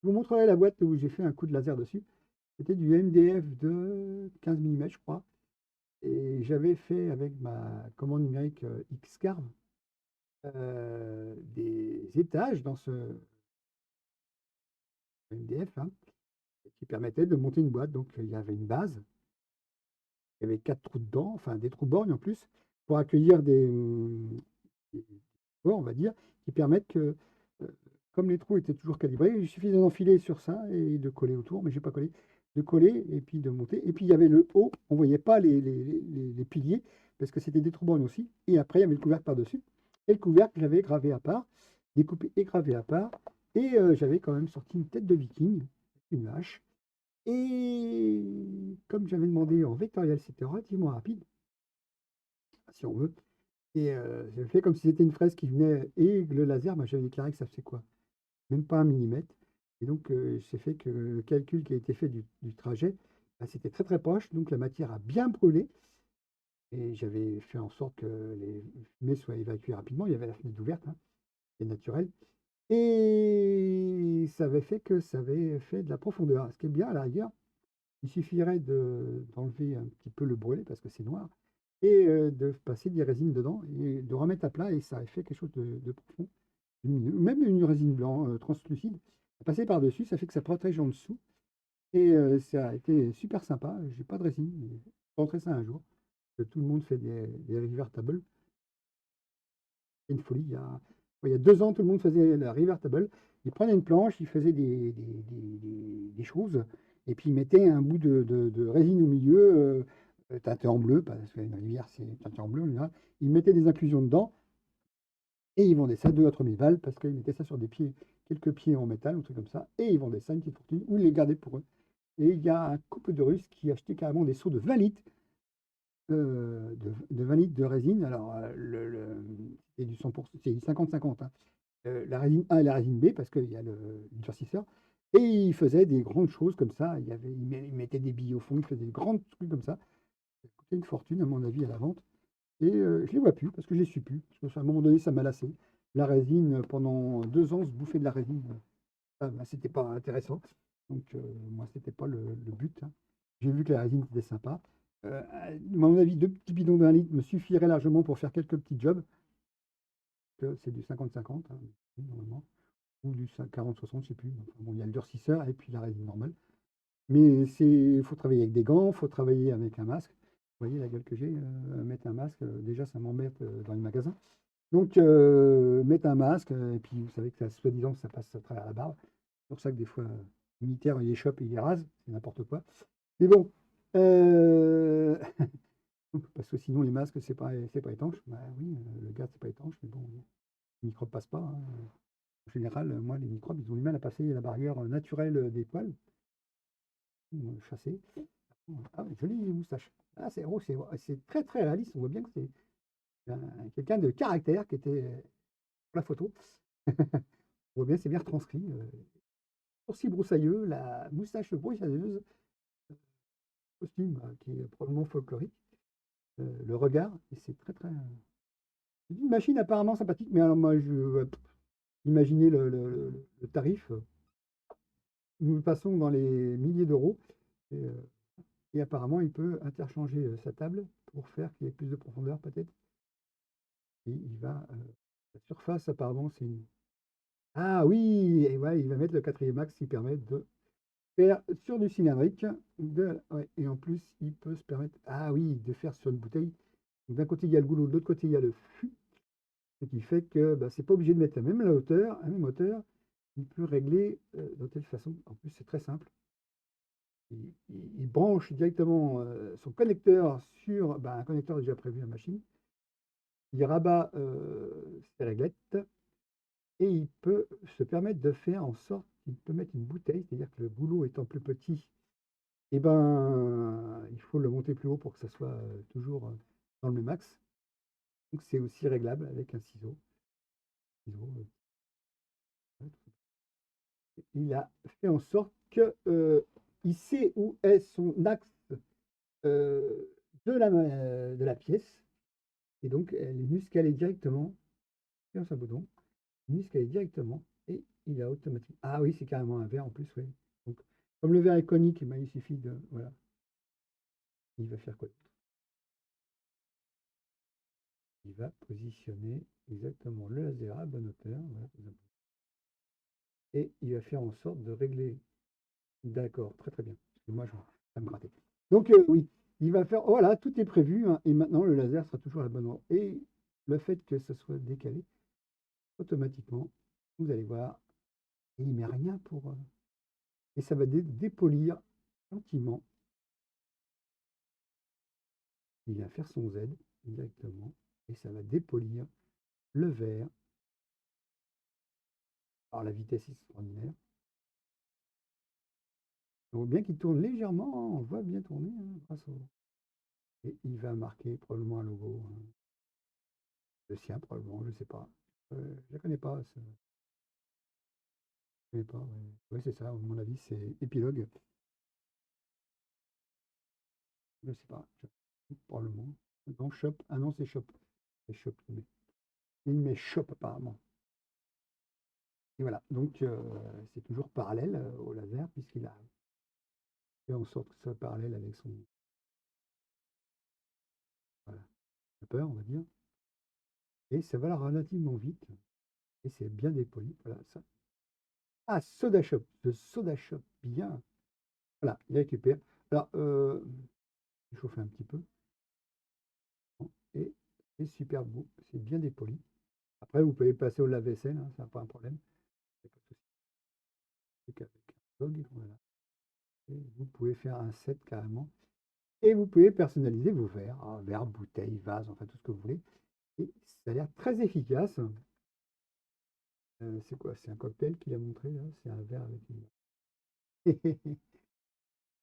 Je vous montrerai la boîte où j'ai fait un coup de laser dessus. C'était du MDF de 15 mm, je crois. Et j'avais fait avec ma commande numérique Xcarve des étages dans ce MDF hein, qui permettaient de monter une boîte. Donc il y avait une base, il y avait 4 trous dedans, enfin des trous borgnes en plus, pour accueillir des supports, on va dire, qui permettent que, euh, comme les trous étaient toujours calibrés, il suffisait d'enfiler sur ça et de coller autour, mais je n'ai pas collé, de coller et puis de monter. Et puis il y avait le haut, on ne voyait pas les piliers, parce que c'était des trous borgnes aussi. Et après, il y avait le couvercle par-dessus. Et le couvercle, j'avais gravé à part, découpé et gravé à part. Et j'avais quand même sorti une tête de viking, une hache. Et comme j'avais demandé en vectoriel, c'était relativement rapide, si on veut. Et j'ai fait comme si c'était une fraise qui venait et le laser, bah, j'avais déclaré que ça faisait quoi? Même pas un millimètre. Et donc, j'ai fait que le calcul qui a été fait du trajet, bah, c'était très très proche. Donc, la matière a bien brûlé. Et j'avais fait en sorte que les fumées soient évacuées rapidement. Il y avait la fenêtre ouverte, hein, c'est naturel. Et ça avait fait que ça avait fait de la profondeur. Ce qui est bien à la rigueur, il suffirait d'enlever un petit peu le brûlé parce que c'est noir et de passer des résines dedans et de remettre à plat et ça a fait quelque chose de profond, lumineux. Même une résine blanc translucide, passer par-dessus, ça fait que ça protège en dessous et ça a été super sympa. J'ai pas de résine, mais je tenterai ça un jour. Que tout le monde fait des revertables. C'est une folie. Il y a 2 ans, tout le monde faisait la revertable. Il prenait une planche, il faisait des choses, et puis il mettait un bout de résine au milieu, teinté en bleu, parce qu'une rivière, c'est teinté en bleu en général. Il mettait des inclusions dedans, et ils vendaient ça 2 à 3 000 balles, parce qu'ils mettaient ça sur des pieds, quelques pieds en métal, un truc comme ça, et ils vendaient ça une petite fortune, ou ils les gardaient pour eux. Et il y a un couple de Russes qui achetaient carrément des seaux de 20 litres de 20 litres de résine. Alors, c'est du 100%, c'est du 50-50, hein. La résine A et la résine B, parce qu'il y a le durcisseur. Et il faisait des grandes choses comme ça. Il mettait des billes au fond, il faisait des grands trucs comme ça. Ça coûtait une fortune, à mon avis, à la vente. Et je ne les vois plus, parce que je ne les suis plus. Parce qu'à un moment donné, ça m'a lassé. La résine, pendant 2 ans, se bouffer de la résine, c'était pas intéressant. Donc, moi, c'était pas le but, hein. J'ai vu que la résine, c'était sympa. À mon avis, 2 petits bidons d'1 litre me suffiraient largement pour faire quelques petits jobs. Que c'est du 50-50, hein, normalement, ou du 40-60, je ne sais plus. Enfin, bon, il y a le durcisseur et puis la résine normale. Mais il faut travailler avec des gants, il faut travailler avec un masque. Vous voyez la gueule que j'ai, mettre un masque, déjà ça m'embête dans les magasins. Donc, mettre un masque, et puis vous savez que ça, soi-disant, ça passe à travers la barbe. C'est pour ça que des fois, les militaires, ils les chopent et ils les rasent, c'est n'importe quoi. Mais bon, parce que sinon, les masques, c'est pas étanche. Bah oui, le gaz, c'est pas étanche, mais bon, les microbes passent pas, hein. En général, moi, les microbes, ils ont du mal à passer la barrière naturelle des poils, chasser. Ah, jolie moustache. Ah, c'est très très réaliste. On voit bien que c'est quelqu'un de caractère qui était pour la photo. On voit bien, c'est bien retranscrit. Sourcils broussailleux, la moustache broussailleuse, costume qui est probablement folklorique, le regard, et c'est très très. C'est une machine apparemment sympathique, mais alors moi, imaginez le tarif. Nous passons dans les milliers d'euros. Et, et apparemment, il peut interchanger sa table pour faire qu'il y ait plus de profondeur peut-être. Et il va. La surface, apparemment, c'est une. Ah oui, et ouais, il va mettre le quatrième axe qui permet de faire sur du cylindrique. Ouais, et en plus, il peut se permettre, ah oui, de faire sur une bouteille. D'un côté, il y a le goulot, de l'autre côté, il y a le fût. Ce qui fait que bah, c'est pas obligé de mettre la même hauteur. Il peut régler de telle façon. En plus, c'est très simple. Il branche directement son connecteur sur bah, un connecteur déjà prévu à la machine. Il rabat ses réglettes et il peut se permettre de faire en sorte qu'il peut mettre une bouteille, c'est-à-dire que le goulot étant plus petit, et ben, il faut le monter plus haut pour que ça soit toujours dans le même axe. Donc c'est aussi réglable avec un ciseau. Il a fait en sorte que il sait où est son axe euh, de la pièce. Et donc elle est muscalée directement sur sa boudon, muscalée directement, et il a automatiquement. Ah oui, c'est carrément un verre en plus, oui. Donc, comme le verre est conique, eh ben, il suffit de. Voilà. Il va faire quoi? Il va positionner exactement le laser à bonne hauteur. Voilà, et il va faire en sorte de régler. D'accord, très très bien. Parce que moi, je vais me gratter. Donc oui, il va faire. Voilà, tout est prévu, hein, et maintenant le laser sera toujours à la bonne heure. Et le fait que ça soit décalé, automatiquement, vous allez voir, il ne met rien pour. Et ça va dépolir gentiment. Il va faire son Z directement. Et ça va dépolir le verre. Alors la vitesse est extraordinaire. On voit bien qu'il tourne légèrement, on voit bien tourner, hein, grâce au. Et il va marquer probablement un logo, hein, le sien probablement, je ne sais pas. Je ne la connais pas. Je connais pas, ouais. Ouais, c'est ça, à mon avis, c'est épilogue. Je sais pas. Probablement. Non, shop. Ah non, c'est shop. C'est shop. Il met shop apparemment. Et voilà. Donc c'est toujours parallèle au laser, puisqu'il a fait en sorte que ce soit parallèle avec son voilà, peur, on va dire. Et ça va relativement vite. Et c'est bien dépoli. Voilà, ça. Ah, Soda Shop. Le Soda Shop, bien. Voilà, il récupère. Alors, je chauffe un petit peu. Et c'est super beau. C'est bien dépoli. Après, vous pouvez passer au lave-vaisselle, hein, ça n'a pas un problème. Il y a pas de souci. Avec un log, voilà. Et vous pouvez faire un set carrément. Et vous pouvez personnaliser vos verres, hein, verres, bouteilles, vases, enfin tout ce que vous voulez. Et ça a l'air très efficace. C'est quoi? C'est un cocktail qu'il a montré là. C'est un verre avec une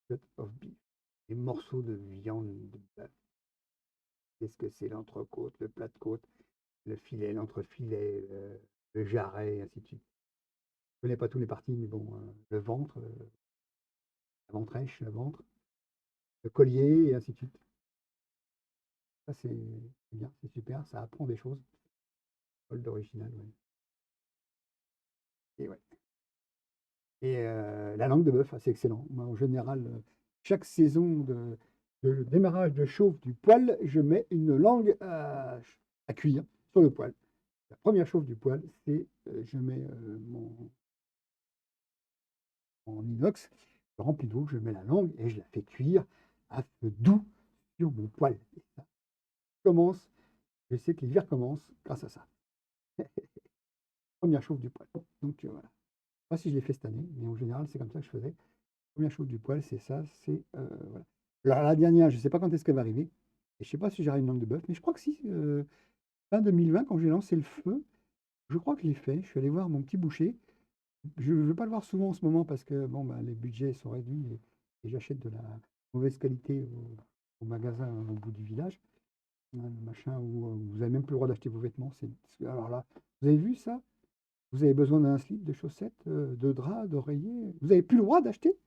cut of beef. Des morceaux de viande de bœuf. Qu'est-ce que c'est l'entrecôte, le plat de côte, le filet, l'entrefilet, le jarret, et ainsi de suite. Je ne connais pas tous les parties, mais bon, le ventre, la ventrèche, le ventre, le collier, et ainsi de suite. Ça, c'est bien, c'est super, ça apprend des choses. Paul d'original, ouais. Et ouais. Et la langue de bœuf, c'est excellent. Moi, en général, chaque saison de démarrage de chauffe du poêle, je mets une langue à cuire sur le poêle. La première chauffe du poêle, c'est je mets mon inox je remplis d'eau, je mets la langue et je la fais cuire à feu doux sur mon poêle. Et ça commence, je sais que l'hiver commence grâce à ça. Première chauffe du poêle. Donc voilà. Je sais pas si je l'ai fait cette année, mais en général, c'est comme ça que je faisais. Première chauffe du poêle, c'est ça, c'est voilà. Alors la dernière, je ne sais pas quand est-ce qu'elle va arriver. Et je ne sais pas si j'aurai une langue de bœuf, mais je crois que si. Fin 2020, quand j'ai lancé le feu, je crois que je l'ai fait. Je suis allé voir mon petit boucher. Je ne vais pas le voir souvent en ce moment parce que bon, bah, les budgets sont réduits et j'achète de la mauvaise qualité au magasin au bout du village. Machin où vous n'avez même plus le droit d'acheter vos vêtements. Alors là, vous avez vu ça? Vous avez besoin d'un slip, de chaussettes, de draps, d'oreillers. Vous n'avez plus le droit d'acheter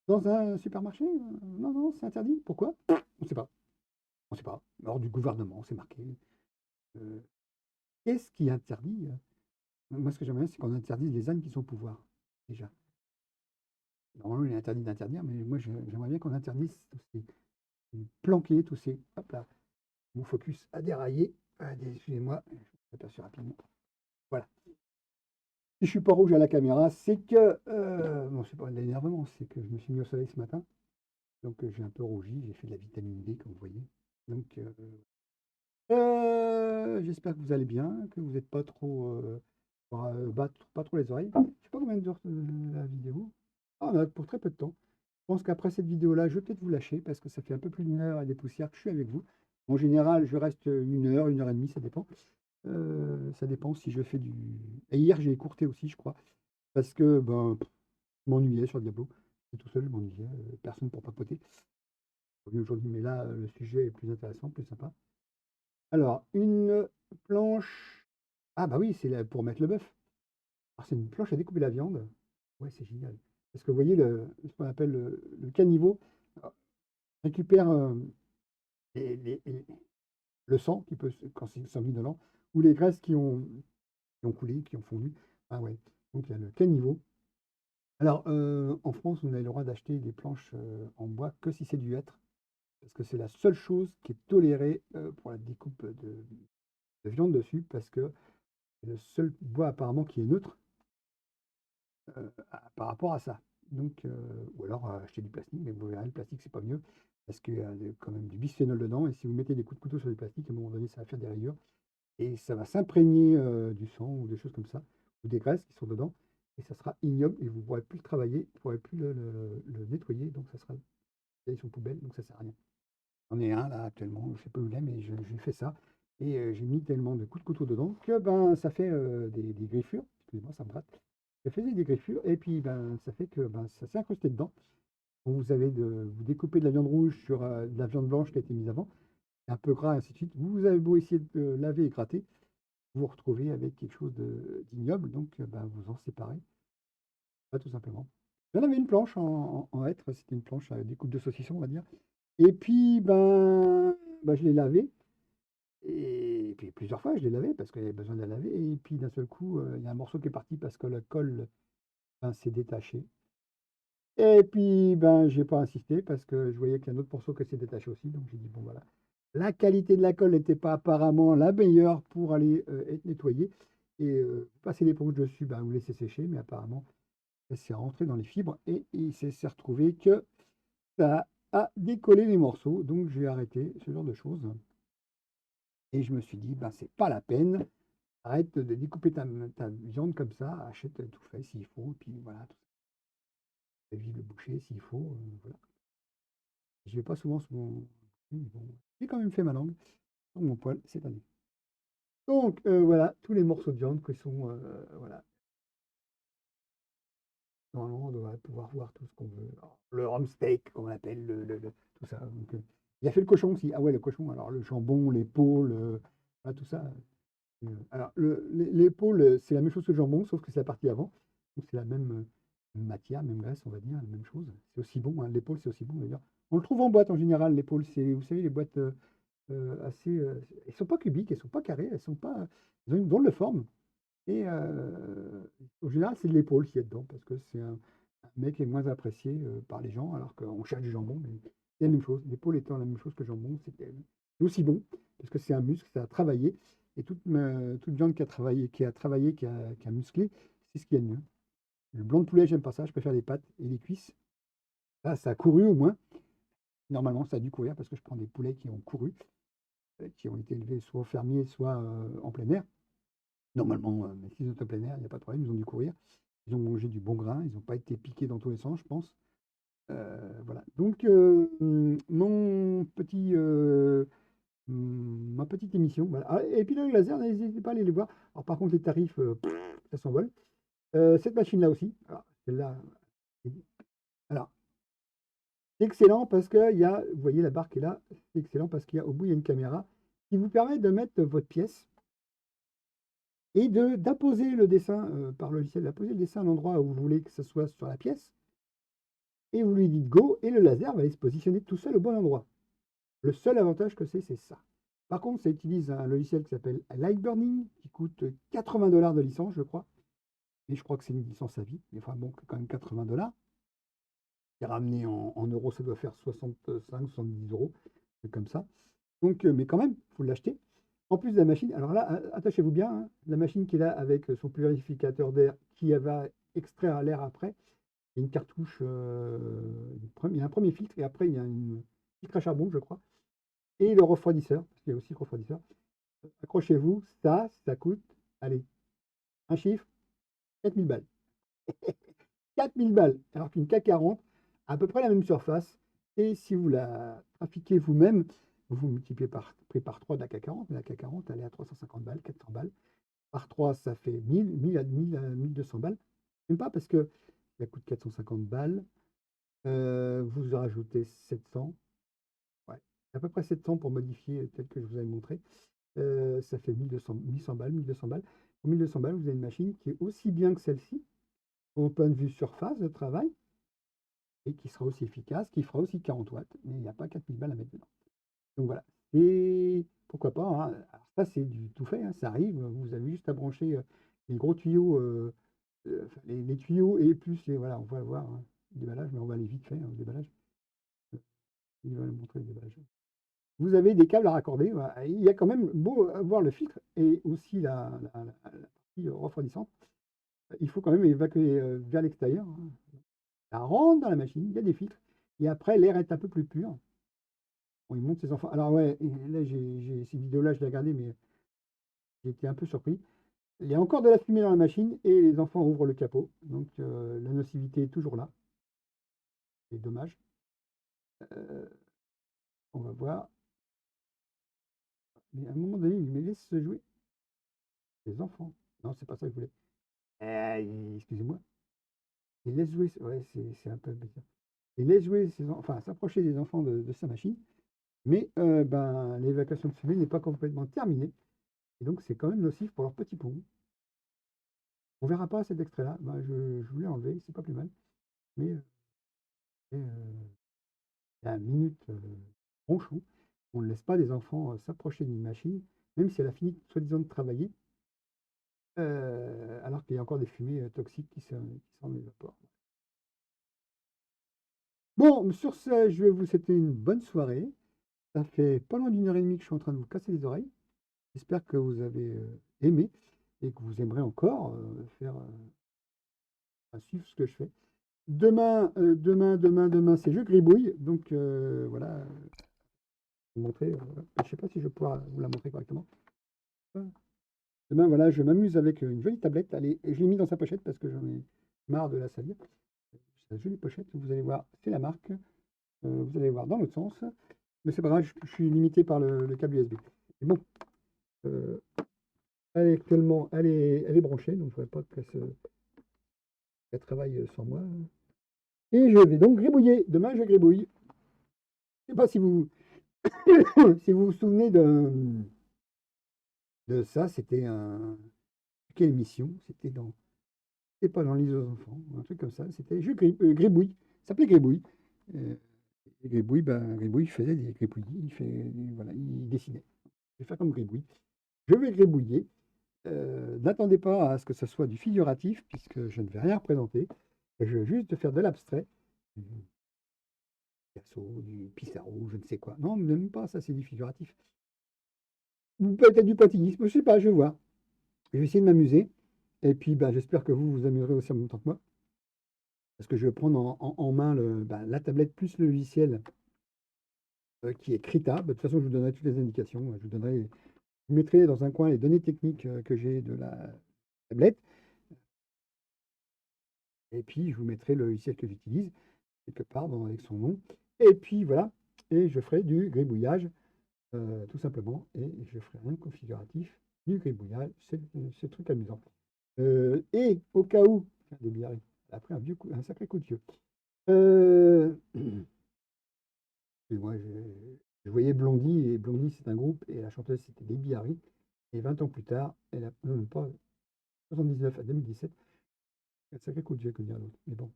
dans un supermarché? Non, non, c'est interdit. Pourquoi? On ne sait pas. On ne sait pas. Hors du gouvernement, c'est marqué. Euh, Qu'est-ce qui interdit? Moi, ce que j'aimerais bien, c'est qu'on interdise les ânes qui sont au pouvoir, déjà. Normalement, il est interdit d'interdire, mais moi, j'aimerais bien qu'on interdise tous ces planqués, tous ces. Hop là, mon focus a déraillé. Excusez-moi, je m'aperçois rapidement. Voilà. Si je suis pas rouge à la caméra, c'est que. Bon, c'est pas de l'énervement, c'est que je me suis mis au soleil ce matin. Donc, j'ai un peu rougi. J'ai fait de la vitamine D, comme vous voyez. Donc, j'espère que vous allez bien, que vous n'êtes pas trop. Pas trop les oreilles. Je sais pas combien dure la vidéo. Ah, on a pour très peu de temps. Je pense qu'après cette vidéo-là, je vais peut-être vous lâcher parce que ça fait un peu plus d'une heure et des poussières que je suis avec vous. En général, je reste une heure et demie, ça dépend. Ça dépend si je fais du. Et hier, j'ai écourté aussi, je crois, parce que ben, je m'ennuyais sur Diablo. J'étais tout seul, je m'ennuyais, personne pour papoter. Aujourd'hui, mais là, le sujet est plus intéressant, plus sympa. Alors, une planche. Ah, bah oui, pour mettre le bœuf. Alors, c'est une planche à découper la viande. Ouais, c'est génial. Parce que vous voyez, ce qu'on appelle le caniveau récupère les- le sang qui peut, quand c'est sanguinolent, ou les graisses qui ont coulé, qui ont fondu. Ah ouais. Donc, il y a le caniveau. Alors, en France, vous n'avez le droit d'acheter des planches en bois que si c'est du hêtre, parce que c'est la seule chose qui est tolérée pour la découpe de viande dessus, parce que c'est le seul bois apparemment qui est neutre par rapport à ça. Donc, ou alors acheter du plastique, mais vous verrez, le plastique, c'est pas mieux, parce qu'il y a quand même du bisphénol dedans, et si vous mettez des coups de couteau sur du plastique, à un moment donné, ça va faire des rayures, et ça va s'imprégner du sang ou des choses comme ça, ou des graisses qui sont dedans, et ça sera ignoble, et vous ne pourrez plus le travailler, vous ne pourrez plus le nettoyer, donc ça sera sur poubelle, donc ça sert à rien. J'en ai un là actuellement, je sais pas où il est, mais j'ai fait ça. Et j'ai mis tellement de coups de couteau dedans que ben ça fait des griffures. Excusez-moi, ça me gratte. Ça faisait des griffures et puis ben ça fait que ben, ça s'est incrusté dedans. Quand vous découpez de la viande rouge sur de la viande blanche qui a été mise avant, c'est un peu gras, et ainsi de suite. Vous avez beau essayer de laver et gratter, vous vous retrouvez avec quelque chose d'ignoble, donc ben, vous en séparez, pas tout simplement. J'en avais une planche en hêtre, c'était une planche à découpe de saucisson, on va dire. Et puis, ben, je l'ai lavé. Et puis plusieurs fois, je l'ai lavé parce qu'il y avait besoin de la laver. Et puis d'un seul coup, il y a un morceau qui est parti parce que le col ben, s'est détaché. Et puis, ben, j'ai pas insisté parce que je voyais qu'il y a un autre morceau qui s'est détaché aussi. Donc j'ai dit, bon voilà. La qualité de la colle n'était pas apparemment la meilleure pour aller être nettoyée. Et vous passez l'éponge dessus, ben, vous laissez sécher. Mais apparemment, ça s'est rentré dans les fibres et il s'est retrouvé que ça a décollé les morceaux. Donc j'ai arrêté ce genre de choses. Et je me suis dit, ben, c'est pas la peine. Arrête de découper ta viande comme ça, achète tout fait s'il faut, et puis voilà, tout ça. Évite le boucher s'il faut, voilà. Je vais pas souvent sur mon. Mais bon, j'ai quand même fait ma langue sur mon poêle cette année. Donc voilà, tous les morceaux de viande qui sont. Voilà. Normalement, on devrait pouvoir voir tout ce qu'on veut. Alors, le rump steak, comme on l'appelle, tout ça. Donc, il a fait le cochon aussi. Ah ouais, le cochon, alors le jambon, l'épaule, voilà, tout ça. Alors, l'épaule, c'est la même chose que le jambon, sauf que c'est la partie avant. Donc, c'est la même matière, même graisse, on va dire, la même chose. C'est aussi bon, hein. L'épaule, c'est aussi bon d'ailleurs. On le trouve en boîte en général, l'épaule. C'est, vous savez, les boîtes assez. Elles sont pas cubiques, elles sont pas carrées, elles sont pas. Elles ont une drôle de forme. Et en général, c'est de l'épaule qui est dedans, parce que c'est un mec qui est moins apprécié par les gens, alors qu'on cherche du jambon, mais c'est la même chose. L'épaule étant la même chose que le jambon, c'est aussi bon, parce que c'est un muscle, ça a travaillé. Et toute viande qui a musclé, c'est ce qu'il y a de mieux. Le blanc de poulet, j'aime pas ça, je préfère les pattes et les cuisses. Là, ça a couru au moins. Normalement, ça a dû courir parce que je prends des poulets qui ont couru, qui ont été élevés soit au fermier, soit en plein air. Normalement, mais s'ils sont en plein air, il n'y a pas de problème, ils ont dû courir. Ils ont mangé du bon grain, ils n'ont pas été piqués dans tous les sens, je pense. Voilà. Donc, ma petite émission. Voilà. Ah, et puis le laser, n'hésitez pas à aller les voir. Alors, par contre, les tarifs, ça s'envole. Cette machine-là aussi. Alors, celle-là. Alors, c'est excellent parce qu'il y a, vous voyez la barre qui est là, c'est excellent parce qu'il y a au bout, il y a une caméra qui vous permet de mettre votre pièce et d'apposer le dessin par logiciel, d'apposer le dessin à l'endroit où vous voulez que ce soit sur la pièce. Et vous lui dites go, et le laser va aller se positionner tout seul au bon endroit. Le seul avantage que c'est ça. Par contre, ça utilise un logiciel qui s'appelle Lightburning, qui coûte 80 $ de licence, je crois. Et je crois que c'est une licence à vie. Mais enfin bon, quand même 80 $. Et ramené en euros, ça doit faire 65, 70 euros, c'est comme ça. Donc, mais quand même, il faut l'acheter. En plus de la machine, alors là, attachez-vous bien, hein, la machine qui est là avec son purificateur d'air qui va extraire l'air après, il y a une cartouche, il y a un premier filtre et après il y a une filtre à charbon, je crois, et le refroidisseur, parce qu'il y a aussi le refroidisseur. Accrochez-vous, ça coûte, allez, un chiffre, 4000 balles. 4000 balles, alors qu'une K40 a à peu près la même surface. Et si vous la trafiquez vous-même, vous multipliez par 3 de la K40, mais la K40, elle est à 350 balles, 400 balles. Par 3, ça fait 1000 à 1200 balles. Même pas parce que ça coûte 450 balles. Vous rajoutez 700. Ouais, à peu près 700 pour modifier tel que je vous avais montré. Ça fait 1200, 1100 balles, 1200 balles. Pour 1200 balles, vous avez une machine qui est aussi bien que celle-ci, au point de vue surface de travail, et qui sera aussi efficace, qui fera aussi 40 watts, mais il n'y a pas 4000 balles à mettre dedans. Donc voilà. Et pourquoi pas, hein. Alors ça, c'est du tout fait, hein, ça arrive. Vous avez juste à brancher les gros tuyaux, enfin, les tuyaux et plus les. Voilà, on va voir hein, le déballage, mais on va aller vite fait, hein, le déballage. Il va nous montrer le déballage. Vous avez des câbles à raccorder. Voilà. Il y a quand même beau avoir le filtre et aussi la partie refroidissante. Il faut quand même évacuer vers l'extérieur, hein. Ça rentre dans la machine, il y a des filtres. Et après, l'air est un peu plus pur. Bon, il monte ses enfants. Alors ouais, et là, ces vidéos-là, je l'ai regardées, mais j'ai été un peu surpris. Il y a encore de la fumée dans la machine et les enfants ouvrent le capot. Donc la nocivité est toujours là. C'est dommage. Euh, on va voir. Mais à un moment donné, il me laisse se jouer. Les enfants. Non, c'est pas ça que je voulais. Excusez-moi. Il laisse jouer. Ouais, c'est un peu bizarre. Il laisse jouer enfin s'approcher des enfants de sa machine. Mais ben, l'évacuation de fumée n'est pas complètement terminée. Et donc, c'est quand même nocif pour leurs petits poumons. On verra pas cet extrait-là. Ben, je voulais enlever, c'est pas plus mal. Mais la minute ronchon, on ne laisse pas des enfants s'approcher d'une machine, même si elle a fini soi-disant de travailler, alors qu'il y a encore des fumées toxiques qui s'en évaporent. Bon, sur ce, je vais vous souhaiter une bonne soirée. Ça fait pas loin d'1 heure et demie que je suis en train de vous casser les oreilles. J'espère que vous avez aimé et que vous aimerez encore faire suivre ce que je fais. Demain, c'est jeu gribouille. Donc voilà, vous montrer. Je ne sais pas si je pourrai vous la montrer correctement. Demain, voilà, je m'amuse avec une jolie tablette. Allez, je l'ai mis dans sa pochette parce que j'en ai marre de la salir. C'est une jolie pochette. Vous allez voir, c'est la marque. Vous allez voir dans l'autre sens. Mais c'est pas grave, je suis limité par le câble USB. Mais bon, euh, actuellement, elle est branchée, donc je ne voudrais pas qu'elle travaille sans moi. Et je vais donc gribouiller. Demain, je gribouille. Je ne sais pas si vous, si vous vous souvenez de ça. C'était quelle émission? C'était pas dans l'île aux enfants, un truc comme ça. C'était gribouille. Ça s'appelait gribouille. Euh, et gribouille, ben, gribouille, il faisait des gribouillis. Voilà, il dessinait. Je vais faire comme gribouille. Je vais gribouiller. N'attendez pas à ce que ce soit du figuratif, puisque je ne vais rien représenter. Je vais juste faire de l'abstrait. Du Picasso, du Pissarro, je ne sais quoi. Non, même pas, ça c'est du figuratif. Ou peut-être du pointillisme, je ne sais pas, je vais voir. Je vais essayer de m'amuser. Et puis, bah, j'espère que vous vous amuserez aussi en même temps que moi. parce que je vais prendre en main la tablette plus le logiciel qui est Krita. Bah, de toute façon, je vous donnerai toutes les indications. Je mettrai dans un coin les données techniques que j'ai de la tablette. Et puis, je vous mettrai le logiciel que j'utilise, quelque part avec son nom. Et puis, voilà. Et je ferai du gribouillage, tout simplement. Et je ferai un configuratif du gribouillage. C'est un truc amusant. Et au cas où, des biarrés, après un sacré coup de vieux. Et moi, je voyais Blondie, et Blondie, c'est un groupe, et la chanteuse, c'était Debbie Harry. Et 20 ans plus tard, elle a, non, même pas, 79 à 2017, un sacré coup de vieux, comme dirait l'autre. Mais bon,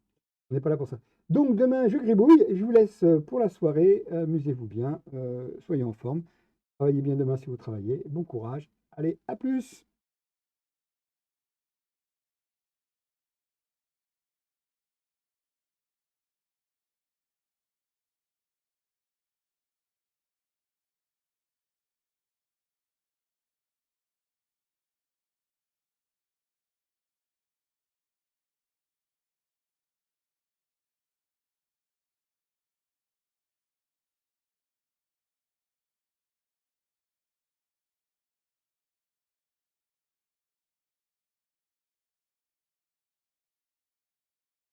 on n'est pas là pour ça. Donc, demain, je gribouille, et je vous laisse pour la soirée. Amusez-vous bien, soyez en forme. Travaillez bien demain si vous travaillez. Bon courage. Allez, à plus!